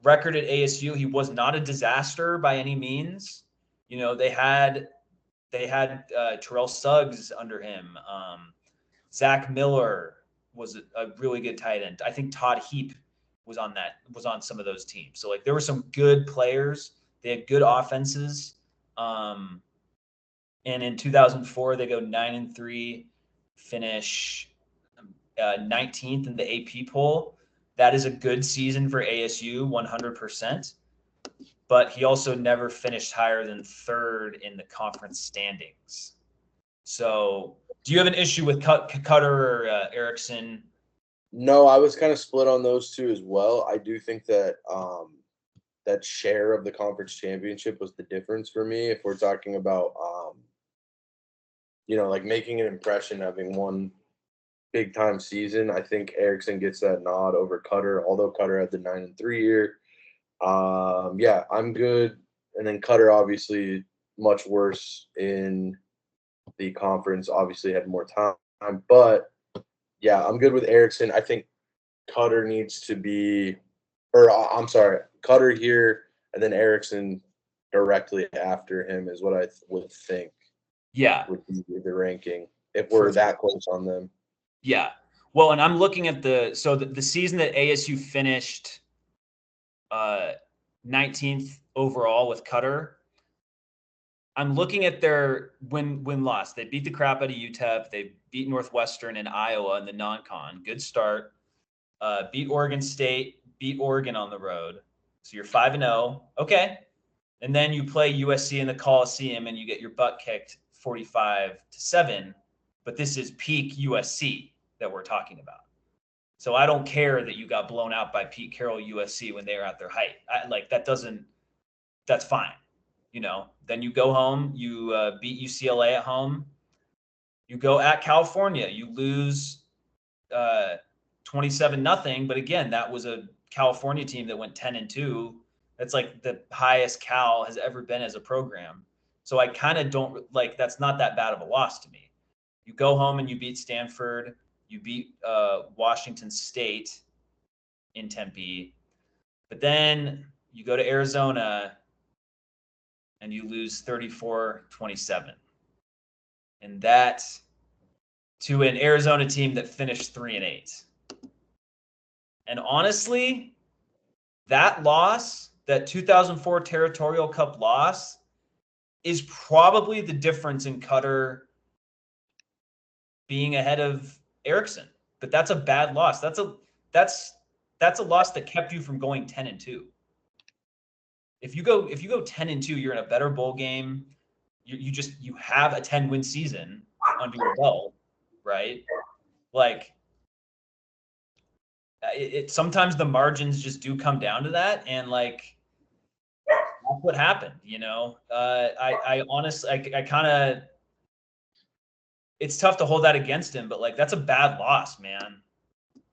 record at ASU. He was not a disaster by any means. They had Terrell Suggs under him. Zach Miller was a really good tight end. I think Todd Heap was on some of those teams. So like there were some good players. They had good offenses. And in 2004, they go 9-3, finish 19th in the AP poll. That is a good season for ASU, 100%. But he also never finished higher than 3rd in the conference standings. So do you have an issue with Cutter or Erickson? No, I was kind of split on those two as well. I do think that that share of the conference championship was the difference for me. If we're talking about, like making an impression, having one big time season, I think Erickson gets that nod over Cutter, although Cutter had the 9-3 year. Yeah, I'm good. And then Cutter obviously much worse in the conference, obviously had more time, but Yeah, I'm good with Erickson. I think Cutter needs to be, or I'm sorry, Cutter here, and then Erickson directly after him is what I would think Yeah, would be the ranking if for we're that close on them. yeah. Well, and I'm looking at the season that ASU finished 19th overall with Cutter. I'm looking at their win loss. They beat the crap out of UTEP. They beat Northwestern and Iowa in the non-con. Good start. Beat Oregon State. Beat Oregon on the road. So you're 5-0. Okay. And then you play USC in the Coliseum and you get your butt kicked 45-7. But this is peak USC that we're talking about. So I don't care that you got blown out by Pete Carroll USC when they were at their height. That's fine. Then you go home, you beat UCLA at home. You go at California, you lose 27-0. But again, that was a California team that went 10-2. That's like the highest Cal has ever been as a program. So I kind of don't like, that's not that bad of a loss to me. You go home and you beat Stanford, you beat Washington State in Tempe, but then you go to Arizona and you lose 34-27. And that to an Arizona team that finished 3-8. And honestly, that loss, that 2004 Territorial Cup loss, is probably the difference in Cutter being ahead of Erickson. But that's a bad loss. That's a loss that kept you from going 10-2. If you go 10-2, you're in a better bowl game. You have a 10-win season under your belt, right? Like it sometimes the margins just do come down to that, and like that's what happened. I honestly, I kind of, it's tough to hold that against him, but like that's a bad loss, man.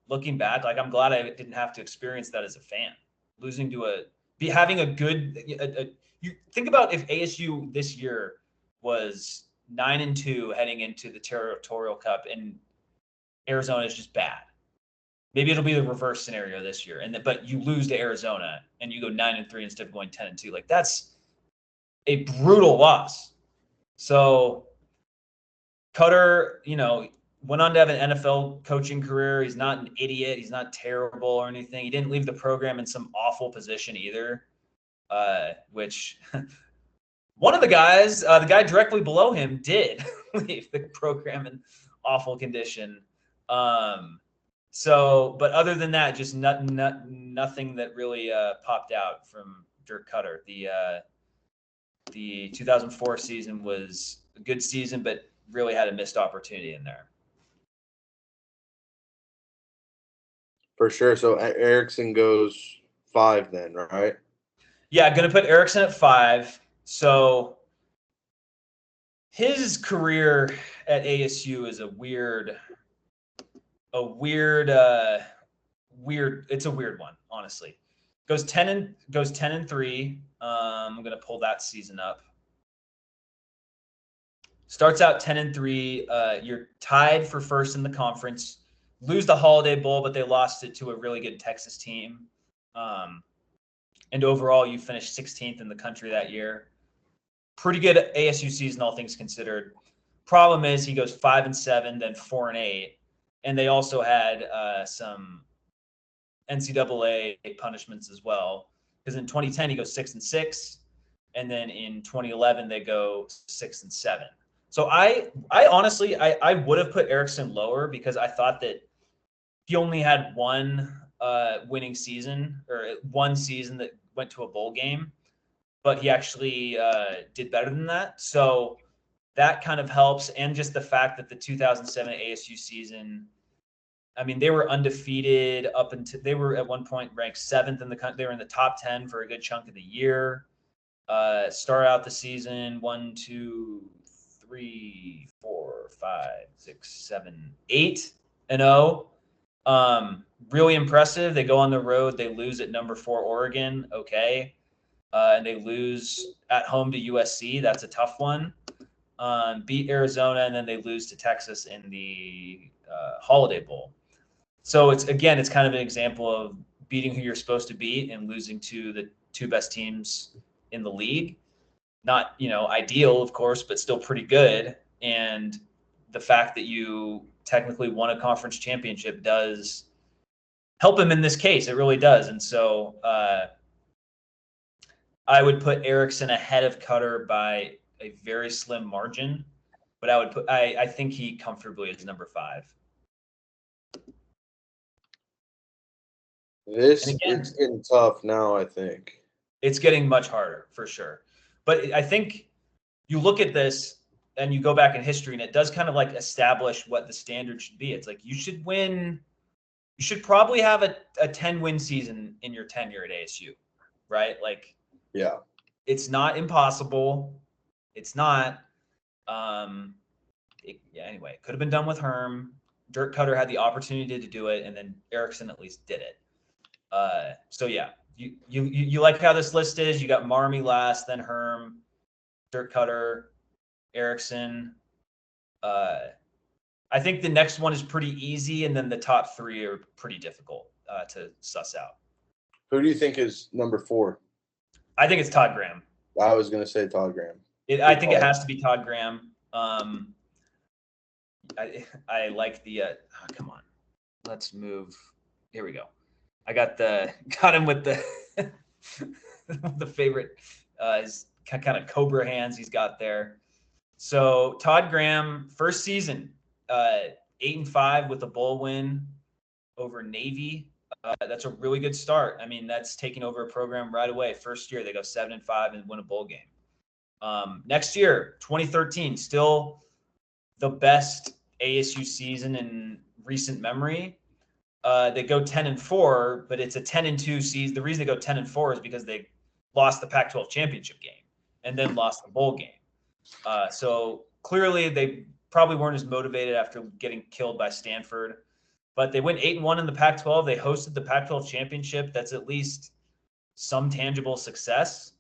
Looking back, like I'm glad I didn't have to experience that as a fan. Losing to having a good, you think about if ASU this year was 9-2 heading into the Territorial Cup, and Arizona is just bad. Maybe it'll be the reverse scenario this year, but you lose to Arizona and you go 9-3 instead of going 10-2. Like that's a brutal loss. So Cutter, went on to have an NFL coaching career. He's not an idiot. He's not terrible or anything. He didn't leave the program in some awful position either, which one of the guys, the guy directly below him, did leave the program in awful condition. But other than that, just nothing that really popped out from Dirk Cutter. The 2004 season was a good season, but really had a missed opportunity in there. For sure. So Erickson goes 5 then, right? Yeah, going to put Erickson at 5. So his career at ASU is a weird. It's a weird one, honestly. Goes 10-3. I'm going to pull that season up. Starts out 10-3. You're tied for first in the conference. Lose the Holiday Bowl, but they lost it to a really good Texas team. And overall, you finished 16th in the country that year. Pretty good ASU season, all things considered. Problem is, he goes 5-7, then 4-8, and they also had some NCAA punishments as well. Because in 2010 he goes 6-6, and then in 2011 they go 6-7. So I honestly I would have put Erickson lower because I thought that he only had one winning season, or one season that went to a bowl game, but he actually did better than that. So that kind of helps, and just the fact that the 2007 ASU season, I mean, they were undefeated up until they were at one point ranked 7th in the country. They were in the top 10 for a good chunk of the year. Start out the season 1, 2, 3, 4, 5, 6, 7, 8-0. Really impressive. They go on the road. They lose at number 4 Oregon. Okay. And they lose at home to USC. That's a tough one. Beat Arizona, and then they lose to Texas in the Holiday Bowl. So it's kind of an example of beating who you're supposed to beat and losing to the two best teams in the league. Not, ideal, of course, but still pretty good. And the fact that you technically won a conference championship does help him in this case. It really does. And so I would put Erickson ahead of Cutter by a very slim margin, but I think he comfortably is number 5. It's getting tough now, I think. It's getting much harder for sure. But I think you look at this and you go back in history and it does kind of like establish what the standard should be. It's like you should probably have a 10-win season in your tenure at ASU, right? Like, yeah, it's not impossible. It's not. Anyway, it could have been done with Herm. Dirk Cutter had the opportunity to do it, and then Erickson at least did it. So yeah, you like how this list is? You got Marmy last, then Herm, Dirk Cutter, Erickson. I think the next one is pretty easy, and then the top 3 are pretty difficult to suss out. Who do you think is number 4? I think it's Todd Graham. I was going to say Todd Graham. I think it has to be Todd Graham. I like the come on. Let's move. Here we go. I got him with the the favorite his kind of cobra hands he's got there. So Todd Graham, first season, 8-5 with a bowl win over Navy. That's a really good start. I mean, that's taking over a program right away. First year, they go 7-5 and win a bowl game. Next year, 2013, still the best ASU season in recent memory. They go 10-4, but it's a 10-2 season. The reason they go 10-4 is because they lost the Pac-12 championship game and then lost the bowl game. So clearly, they probably weren't as motivated after getting killed by Stanford. But they went 8-1 in the Pac-12. They hosted the Pac-12 championship. That's at least some tangible success.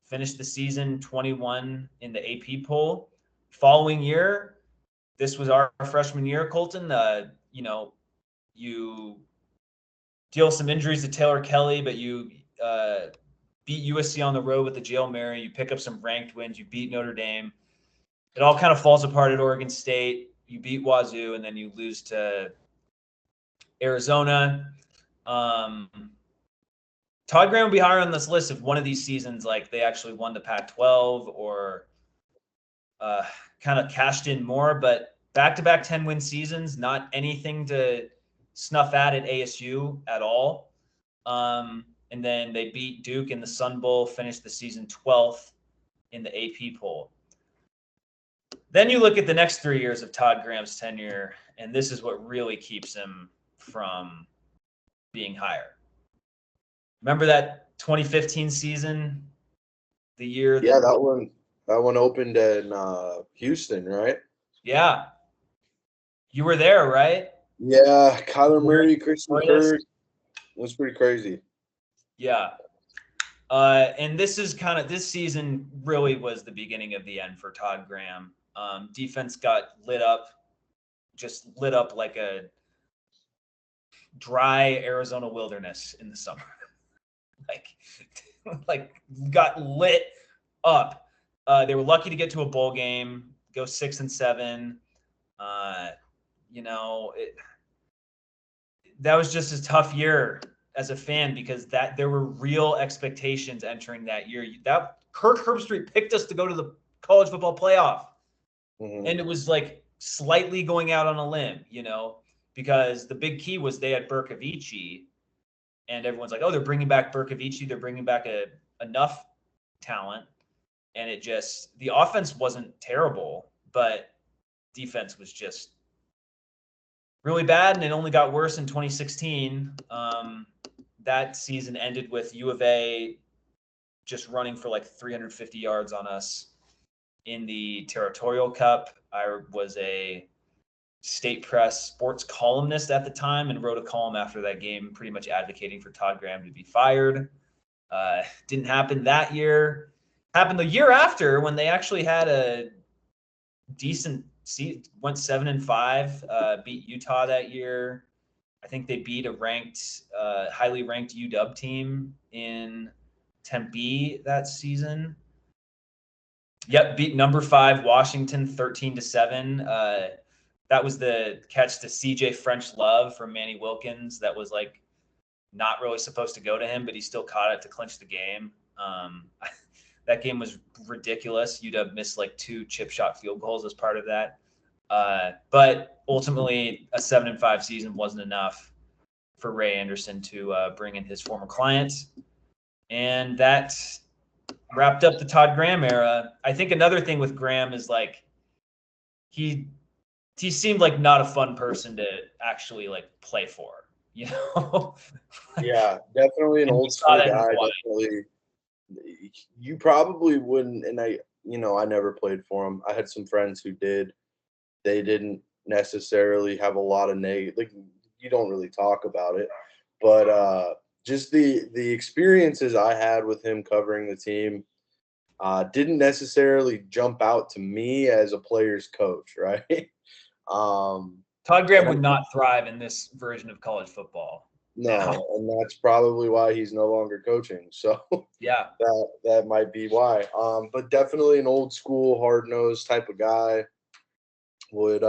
Finished the season 21 in the AP poll. Following year, this was our freshman year, Colton. You deal some injuries to Taylor Kelly, but you beat USC on the road with the Hail Mary. You pick up some ranked wins. You beat Notre Dame. It all kind of falls apart at Oregon State. You beat Wazoo, and then you lose to Arizona. Todd Graham would be higher on this list if one of these seasons, like, they actually won the Pac-12 or kind of cashed in more. But back-to-back 10-win seasons, not anything to snuff at ASU at all. And then they beat Duke in the Sun Bowl, finished the season 12th in the AP poll. Then you look at the next 3 years of Todd Graham's tenure, and this is what really keeps him from being higher. Remember that 2015 season, the year? Yeah, that one opened in Houston, right? Yeah. You were there, right? Yeah, Kyler Murray, Christian Kirk. It was pretty crazy. Yeah. And this season really was the beginning of the end for Todd Graham. Defense got lit up like a dry Arizona wilderness in the summer. like got lit up. They were lucky to get to a bowl game, go 6-7. That was just a tough year as a fan because there were real expectations entering that year. That Kirk Herbstreit picked us to go to the college football playoff. Mm-hmm. And it was like slightly going out on a limb, because the big key was they had Bercovici, and everyone's like, oh, they're bringing back Bercovici. They're bringing back enough talent. And the offense wasn't terrible, but defense was just really bad. And it only got worse in 2016. That season ended with U of A just running for like 350 yards on us in the Territorial Cup. I was a State Press sports columnist at the time and wrote a column after that game pretty much advocating for Todd Graham to be fired. Didn't happen that year. Happened the year after when they actually had a decent went 7-5, beat Utah that year. I think they beat a highly ranked UW team in Tempe that season. Yep, beat number 5 Washington 13-7. That was the catch to CJ French Love from Manny Wilkins. That was like not really supposed to go to him, but he still caught it to clinch the game. That game was ridiculous. UW missed like 2 chip shot field goals as part of that. But ultimately, a 7-5 season wasn't enough for Ray Anderson to bring in his former clients. And that wrapped up the Todd Graham era. I think another thing with Graham is like he seemed like not a fun person to actually like play for, you know? Yeah, definitely an And old school guy. Definitely, you probably wouldn't. And I never played for him. I had some friends who did. They didn't necessarily have a lot of negative. Like, you don't really talk about it, but just the experiences I had with him covering the team didn't necessarily jump out to me as a player's coach, right? Todd Graham would not thrive in this version of college football. No, and that's probably why he's no longer coaching. So yeah, that might be why. But definitely an old school, hard nosed type of guy. Would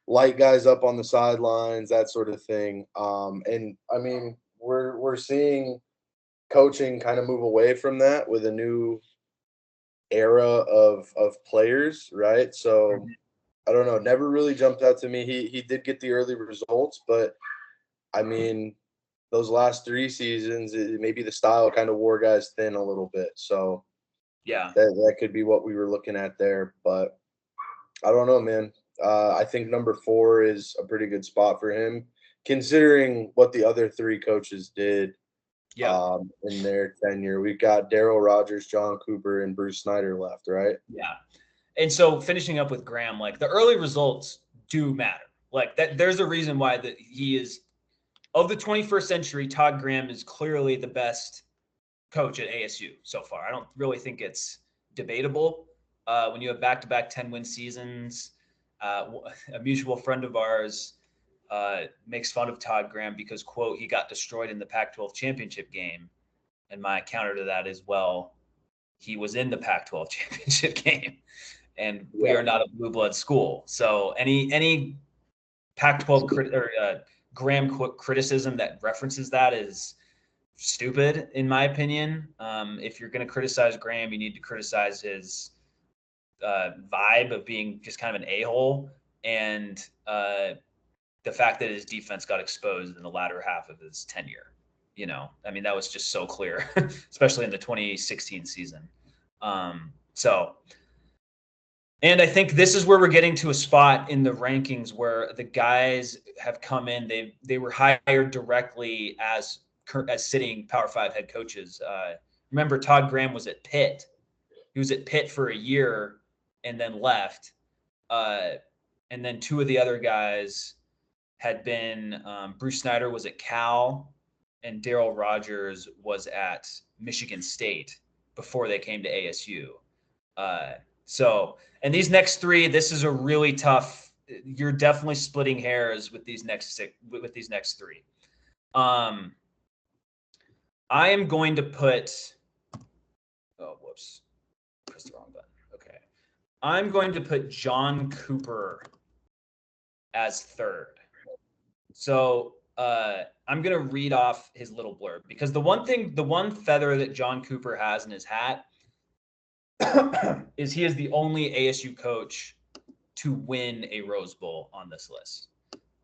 light guys up on the sidelines, that sort of thing. And I mean, we're seeing coaching kind of move away from that with a new era of players, right? So I don't know, never really jumped out to me. He did get the early results, but I mean, those last 3 seasons, maybe the style kind of wore guys thin a little bit. So yeah, that could be what we were looking at there. But I don't know, man. I think number 4 is a pretty good spot for him, considering what the other 3 coaches did in their tenure. We've got Daryl Rogers, John Cooper, and Bruce Snyder left, right? Yeah. And so finishing up with Graham, like the early results do matter. Like that, there's a reason why that he is of the 21st century. Todd Graham is clearly the best coach at ASU so far. I don't really think it's debatable. When you have back-to-back 10-win seasons, a mutual friend of ours makes fun of Todd Graham because, quote, he got destroyed in the Pac-12 championship game. And my counter to that is, well, he was in the Pac-12 championship game, and we are not a blue blood school. So any Pac-12 Graham criticism that references that is stupid, in my opinion. If you're going to criticize Graham, you need to criticize his vibe of being just kind of an a-hole, and the fact that his defense got exposed in the latter half of his tenure. You know, I mean, that was just so clear, especially in the 2016 season. And I think this is where we're getting to a spot in the rankings where the guys have come in. They were hired directly as sitting Power 5 head coaches. Remember, Todd Graham was at Pitt. He was at Pitt for a year and then left. And then 2 of the other guys had been Bruce Snyder was at Cal, and Daryl Rogers was at Michigan State before they came to ASU. And these next 3, this is a really tough. You're definitely splitting hairs with these next 3. I am going to put. Oh, whoops! Pressed the wrong button. Okay, I'm going to put John Cooper as 3rd. So I'm going to read off his little blurb, because the one feather that John Cooper has in his hat is he is the only ASU coach to win a Rose Bowl on this list.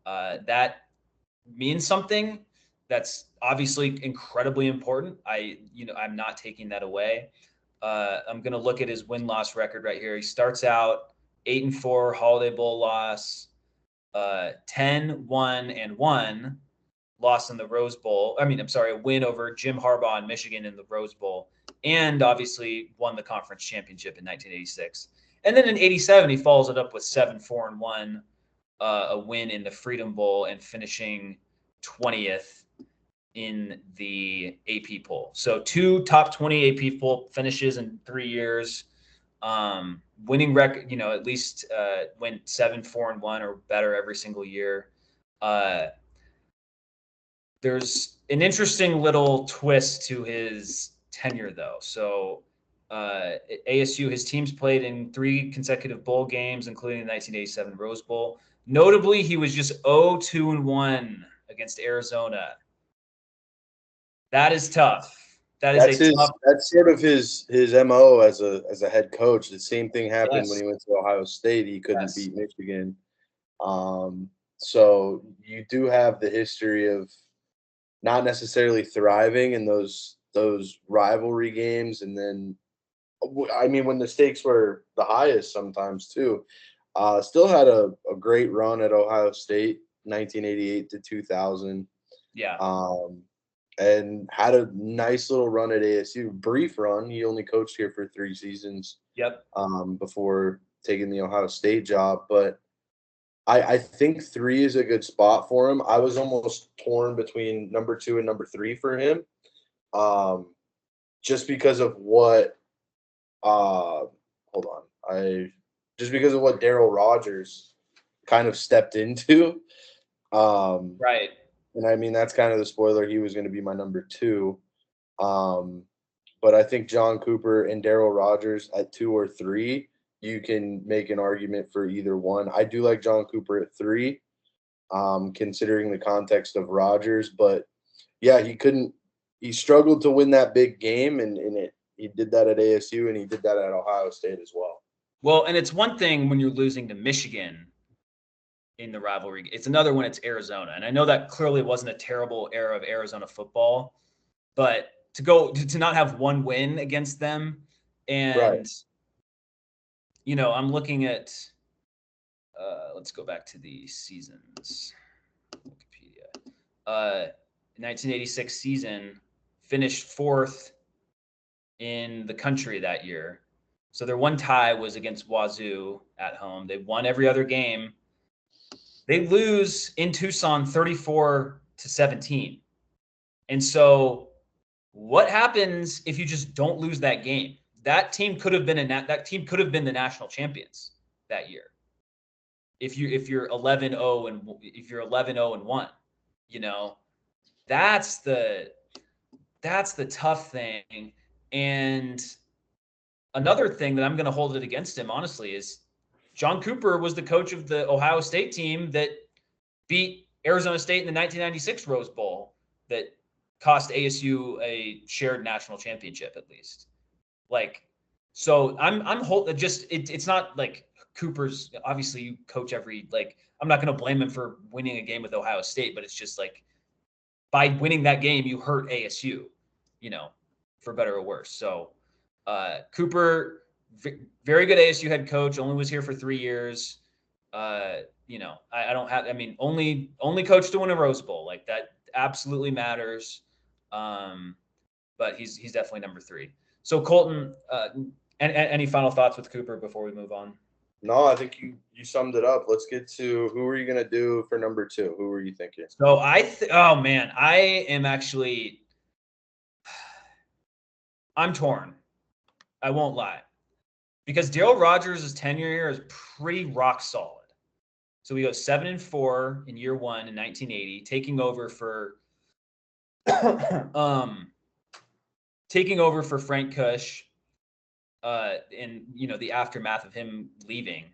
That means something. That's obviously incredibly important. I'm not taking that away. I'm going to look at his win-loss record right here. He starts out 8-4, Holiday Bowl loss, 10-1-1, loss in the Rose Bowl. A win over Jim Harbaugh in Michigan in the Rose Bowl, and obviously won the conference championship in 1986. And then in 87, he follows it up with 7-4-1, a win in the Freedom Bowl, and finishing 20th in the AP poll. So 2 top 20 AP poll finishes in 3 years. Winning record, at least went 7-4-1 or better every single year. There's an interesting little twist to his tenure, though. So at ASU, his teams played in 3 consecutive bowl games, including the 1987 Rose Bowl. Notably, he was just 0-2-1 against Arizona. That is tough. That is tough. That's sort of his MO as a head coach. The same thing happened when Yes. he went to Ohio State. He couldn't Yes. beat Michigan. So you do have the history of not necessarily thriving in those rivalry games, and then I mean when the stakes were the highest sometimes too. Still had a great run at Ohio State, 1988 to 2000. Yeah. And had a nice little run at ASU, brief run. He only coached here for 3 seasons. Yep. Before taking the Ohio State job, but I think 3 is a good spot for him. I was almost torn between number 2 and number 3 for him, just because of what. Hold on, just because of what Darryl Rogers kind of stepped into. Right. And I mean, that's kind of the spoiler. He was going to be my number 2. But I think John Cooper and Darryl Rogers at 2 or 3, you can make an argument for either one. I do like John Cooper at 3, considering the context of Rogers. But yeah, he struggled to win that big game, and he did that at ASU, and he did that at Ohio State as well. Well, and it's one thing when you're losing to Michigan in the rivalry. It's another when it's Arizona. And I know that clearly wasn't a terrible era of Arizona football, but to not have one win against them, and Right. I'm looking at let's go back to the seasons. Wikipedia. 1986 season, finished 4th in the country that year. So their one tie was against Wazoo at home. They won every other game. They lose in Tucson 34-17. And so what happens if you just don't lose that game? That team could have been the national champions that year. If you're 11-0 and if you're 11-0-1, that's the tough thing. And another thing that I'm going to hold it against him, honestly, is John Cooper was the coach of the Ohio State team that beat Arizona State in the 1996 Rose Bowl that cost ASU a shared national championship, at least. So I'm it's not like Cooper's, obviously you coach I'm not going to blame him for winning a game with Ohio State, but it's just like by winning that game, you hurt ASU, for better or worse. So Cooper, very good ASU head coach, only was here for 3 years. I only coach to win a Rose Bowl. Like that absolutely matters. But he's definitely number 3. So Colton, any final thoughts with Cooper before we move on? No, I think you summed it up. Let's get to who are you going to do for number 2? Who were you thinking? So oh man, I am actually, I'm torn. I won't lie, because Darryl Rogers' tenure here is pretty rock solid. So we go 7-4 in year 1 in 1980, taking over for Frank Kush, in the aftermath of him leaving.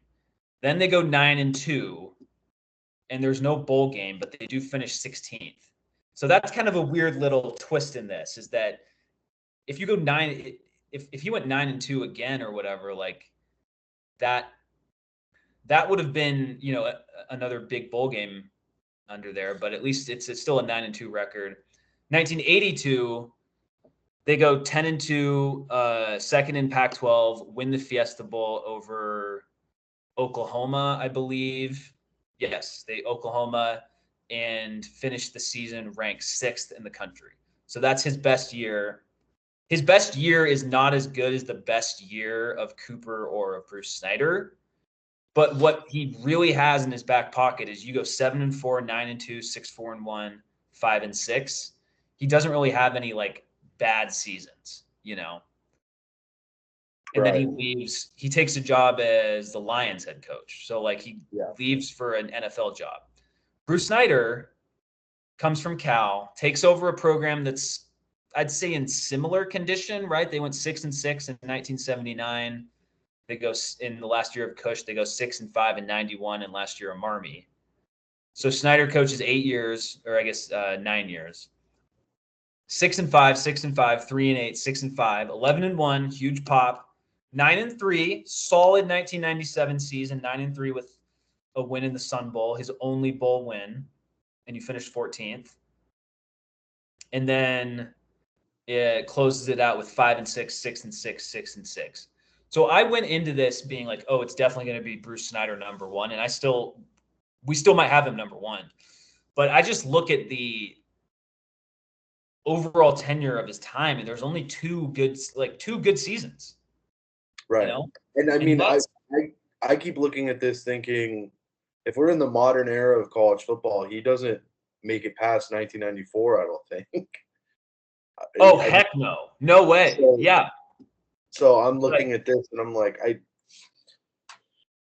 Then they go 9-2, and there's no bowl game, but they do finish 16th. So that's kind of a weird little twist in this, is that if you go if you went 9-2 again or whatever, like that would have been, another big bowl game under there, but at least it's still a 9-2 record. 1982, they go 10-2, second in Pac-12, win the Fiesta Bowl over Oklahoma, I believe. Yes, Oklahoma, and finished the season ranked 6th in the country. So that's his best year. His best year is not as good as the best year of Cooper or of Bruce Snyder. But what he really has in his back pocket is you go 7-4, 9-2, 6-4-1, 5-6. He doesn't really have any bad seasons, And then Right. he takes a job as the Lions head coach. So like he Yeah. leaves for an NFL job. Bruce Snyder comes from Cal, takes over a program that's, I'd say, in similar condition, right? They went 6-6 in 1979. They go in the last year of Kush, they go 6-5 in 91, and last year of Marmee. So Snyder coaches 8 years, or I guess 9 years. 6-5, 6-5, 3-8, 6-5, 11-1, huge pop. 9-3, solid 1997 season. 9-3 with a win in the Sun Bowl, his only bowl win, and you finished 14th. And then it closes it out with 5-6, 6-6, 6-6. So I went into this being like, oh, it's definitely going to be Bruce Snyder number one, and we still might have him number one. But I just look at the overall tenure of his time, and there's only two good seasons. Right. You know, And I and mean, I keep looking at this thinking, if we're in the modern era of college football, he doesn't make it past 1994. I don't think. oh I mean, heck no, no way, so yeah, so I'm like looking at this and I'm like,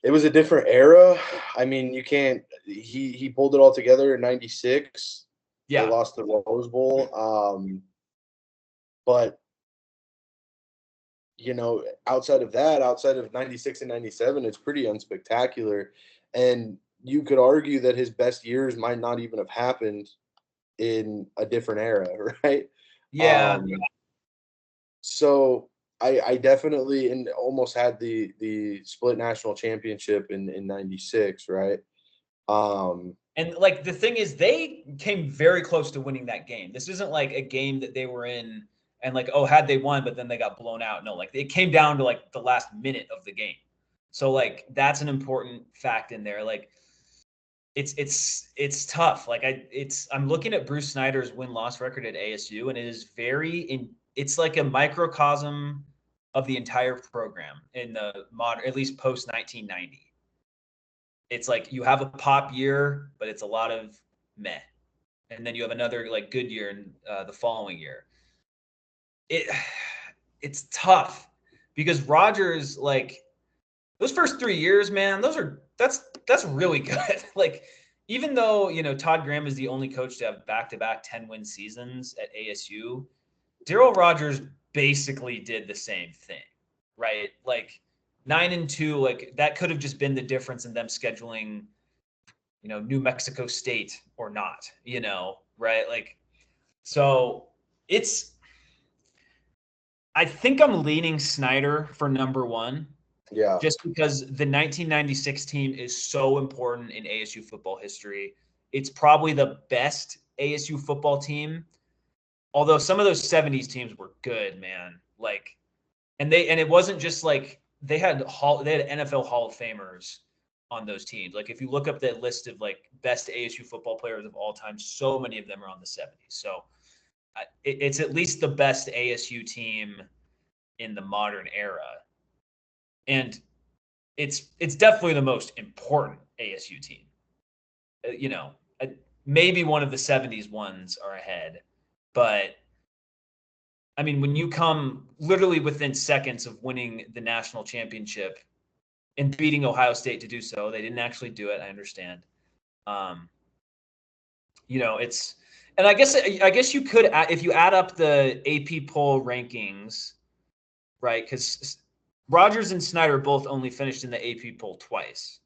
it was a different era. I mean, you can't. He pulled it all together in '96. They yeah, lost the Rose Bowl. But outside of that, outside of '96 and '97, it's pretty unspectacular. And you could argue that his best years might not even have happened in a different era, right? yeah. Um, so I definitely and almost had the split national championship in '96, right? Um, And like the thing is, they came very close to winning that game. This isn't like a game that they were in and like, oh, had they won, but then they got blown out. No, like it came down to like the last minute of the game. So like that's an important fact in there. Like it's tough. Like I'm looking at Bruce Snyder's win-loss record at ASU, and it is it's like a microcosm of the entire program in the modern, at least post 1990. It's like you have a pop year, but it's a lot of meh, and then you have another like good year in the following year. It it's tough because Rodgers, like those first 3 years, man, that's really good. Like even though Todd Graham is the only coach to have back-to-back 10-win seasons at ASU, Darryl Rodgers basically did the same thing, right? Like 9-2, like that could have just been the difference in them scheduling New Mexico State or not, right? Like, so it's, I think I'm leaning Snyder for number one yeah, just because the 1996 team is so important in ASU football history. It's probably the best ASU football team, although some of those 70s teams were good, man. Like, and it wasn't just like they had NFL Hall of Famers on those teams. Like if you look up the list of like best ASU football players of all time, so many of them are on the 70s. So it's at least the best ASU team in the modern era, and it's definitely the most important ASU team. You know, maybe one of the 70s ones are ahead, but I mean, when you come literally within seconds of winning the national championship and beating Ohio State to do so, they didn't actually do it. I understand. Um, it's, and I guess you could, if you add up the AP poll rankings, right? Because Rodgers and Snyder both only finished in the AP poll twice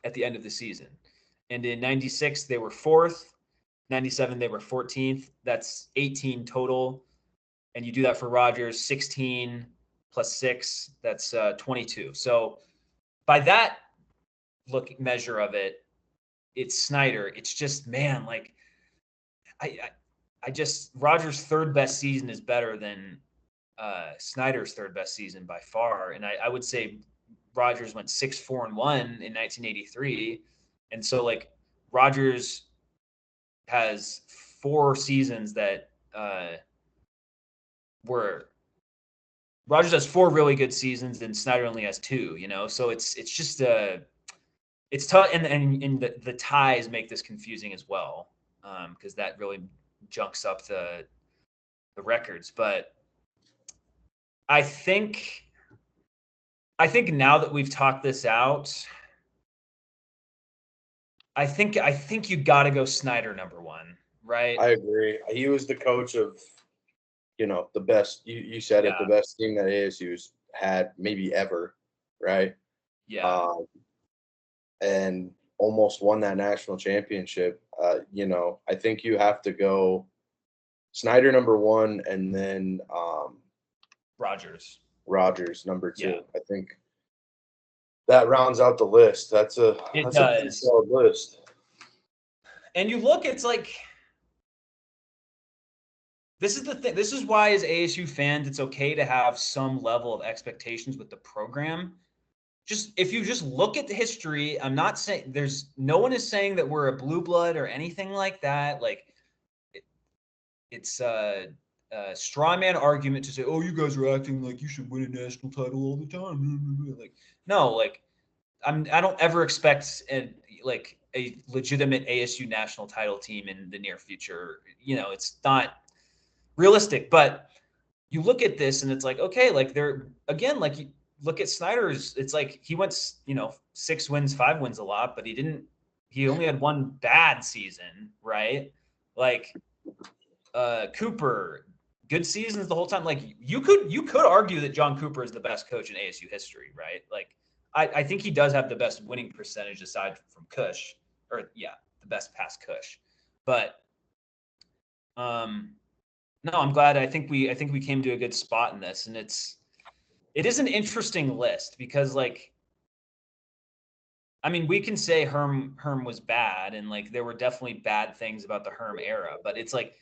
at the end of the season. And in 96, they were fourth. 97, they were 14th. That's 18 total. And you do that for Rodgers, 16 plus 6, that's 22. So by that measure of it, it's Snyder. It's just, man, like I just Rodgers' third best season is better than Snyder's third best season by far. And I would say Rodgers went 6-4-1 in 1983. And so like Rodgers has 4 seasons that were Rodgers has 4 really good seasons and Snyder only has 2, So it's just it's tough, and the ties make this confusing as well, because that really junks up the records. But I think I think now that we've talked this out, I think you got to go Snyder number one, right? I agree. He was the coach of, the best. You said it, the Yeah, best team that ASU's had maybe ever, right? yeah. Um, and almost won that national championship. I think you have to go Snyder number one, and then Rogers. Rogers number Yeah, two. I think that rounds out the list. it That's a pretty does. solid list. And you look, it's like this is the thing. This is why, as ASU fans, it's okay to have some level of expectations with the program. Just if you just look at the history, I'm not saying there's no one is saying that we're a blue blood or anything like that. Like it's a straw man argument to say, "Oh, you guys are acting like you should win a national title all the time." Like, no, like I don't ever expect a legitimate ASU national title team in the near future. It's not realistic. But you look at this and it's like, okay, like they're again, like you look at Snyder's, it's like he went, 6 wins, 5 wins a lot, but he only had one bad season, right? Like Cooper, good seasons the whole time. Like you could argue that John Cooper is the best coach in ASU history, right? Like I think he does have the best winning percentage aside from Kush, or yeah, the best past Kush. But um no, I'm glad. I think we came to a good spot in this, and it is an interesting list because like I mean we can say Herm was bad, and like there were definitely bad things about the Herm era, but it's like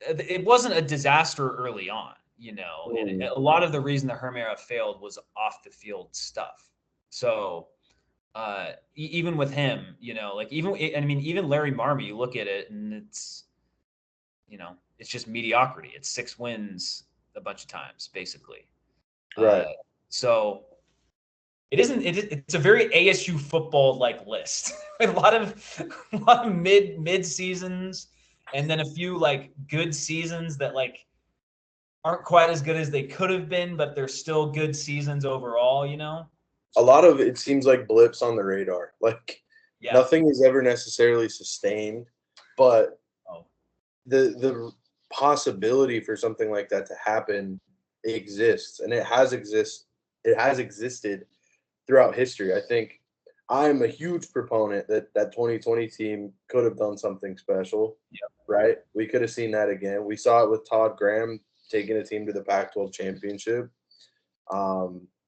it wasn't a disaster early on, and Mm, a lot of the reason the Herm era failed was off the field stuff. So even with him, like even Larry Marmy, you look at it and it's just mediocrity. It's 6 wins a bunch of times, basically. Uh, right. so it's a very ASU football like list. a lot of mid seasons, and then a few like good seasons that like aren't quite as good as they could have been, but they're still good seasons overall. A lot of it seems like blips on the radar. Like Yeah. nothing is ever necessarily sustained, but Oh, the possibility for something like that to happen exists, and it has existed throughout history. I think I'm a huge proponent that that 2020 team could have done something special, yeah. right? We could have seen that again. We saw it with Todd Graham taking a team to the Pac-12 championship.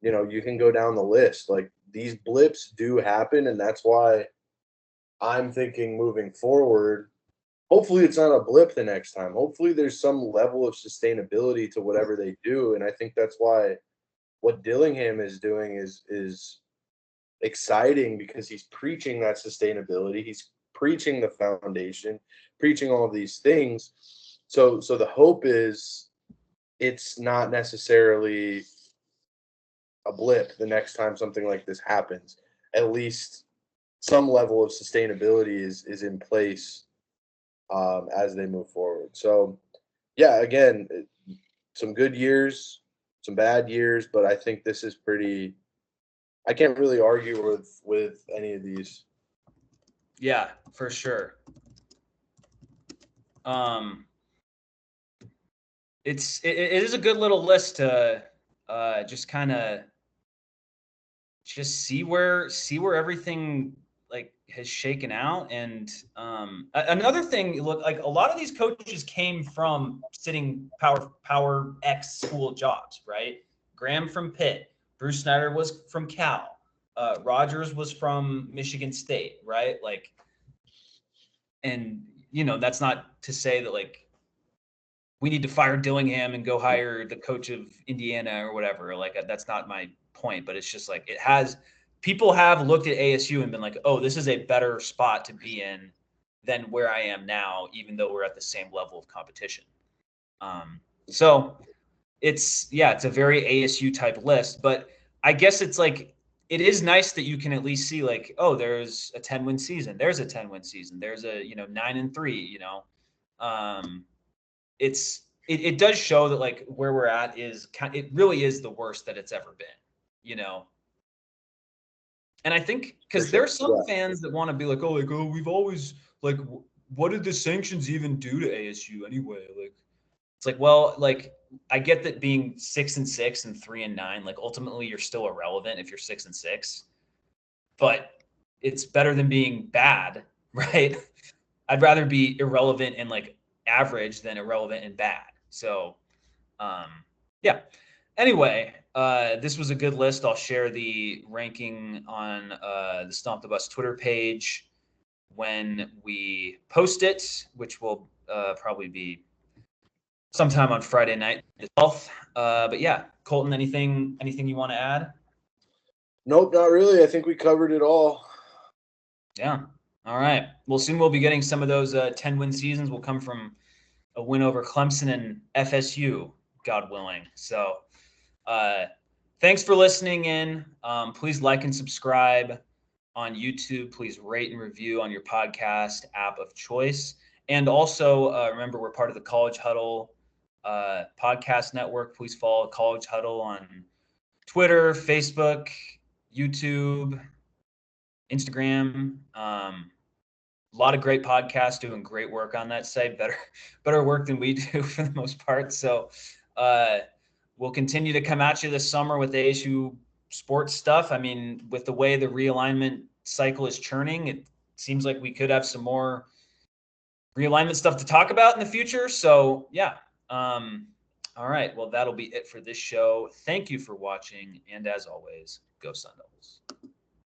You can go down the list. Like these blips do happen, and that's why I'm thinking moving forward. Hopefully, it's not a blip the next time. Hopefully, there's some level of sustainability to whatever they do, and I think that's why what Dillingham is doing is exciting because he's preaching that sustainability. He's preaching the foundation, preaching all of these things. So the hope is it's not necessarily a blip the next time something like this happens. At least some level of sustainability is in place as they move forward. So yeah, again, some good years, some bad years, but I think this is pretty. I can't really argue with any of these. Yeah, for sure. Um, it is a good little list to just kind of just see where everything like has shaken out. And another thing, look, like a lot of these coaches came from sitting power X school jobs, right? Graham from Pitt, Bruce Snyder was from Cal, Rogers was from Michigan State, right? Like, and that's not to say that like we need to fire Dillingham and go hire the coach of Indiana or whatever. Like that's not my point, but it's just like people have looked at ASU and been like, oh, this is a better spot to be in than where I am now, even though we're at the same level of competition. So it's a very ASU type list, but I guess it's like it is nice that you can at least see like, oh, there's a 10-win season, there's a 10-win season, there's a 9-3, um, it does show that like where we're at is it really is the worst that it's ever been. you know. And I think For because sure. there's some Yeah. fans that want to be like, oh, we've always like, what did the sanctions even do to ASU anyway? Like, it's like, well, like I get that being 6-6 and 3-9, like ultimately you're still irrelevant if you're 6-6, but it's better than being bad, right? I'd rather be irrelevant and like average than irrelevant and bad. So, um, yeah. Anyway, this was a good list. I'll share the ranking on the Stomp the Bus Twitter page when we post it, which will probably be sometime on Friday night, the 12th. But yeah, Colton, anything you want to add? Nope, not really. I think we covered it all. Yeah. All right. Well, soon we'll be getting some of those 10-win seasons will come from a win over Clemson and FSU, God willing. So thanks for listening in. Please like and subscribe on YouTube. Please rate and review on your podcast app of choice. And also remember, we're part of the College Huddle podcast network. Please follow College Huddle on Twitter, Facebook, YouTube, Instagram. A lot of great podcasts doing great work on that site, better work than we do for the most part. So we'll continue to come at you this summer with the ASU sports stuff. I mean, with the way the realignment cycle is churning, it seems like we could have some more realignment stuff to talk about in the future. So yeah. All right. Well, that'll be it for this show. Thank you for watching. And as always, go Sun Devils.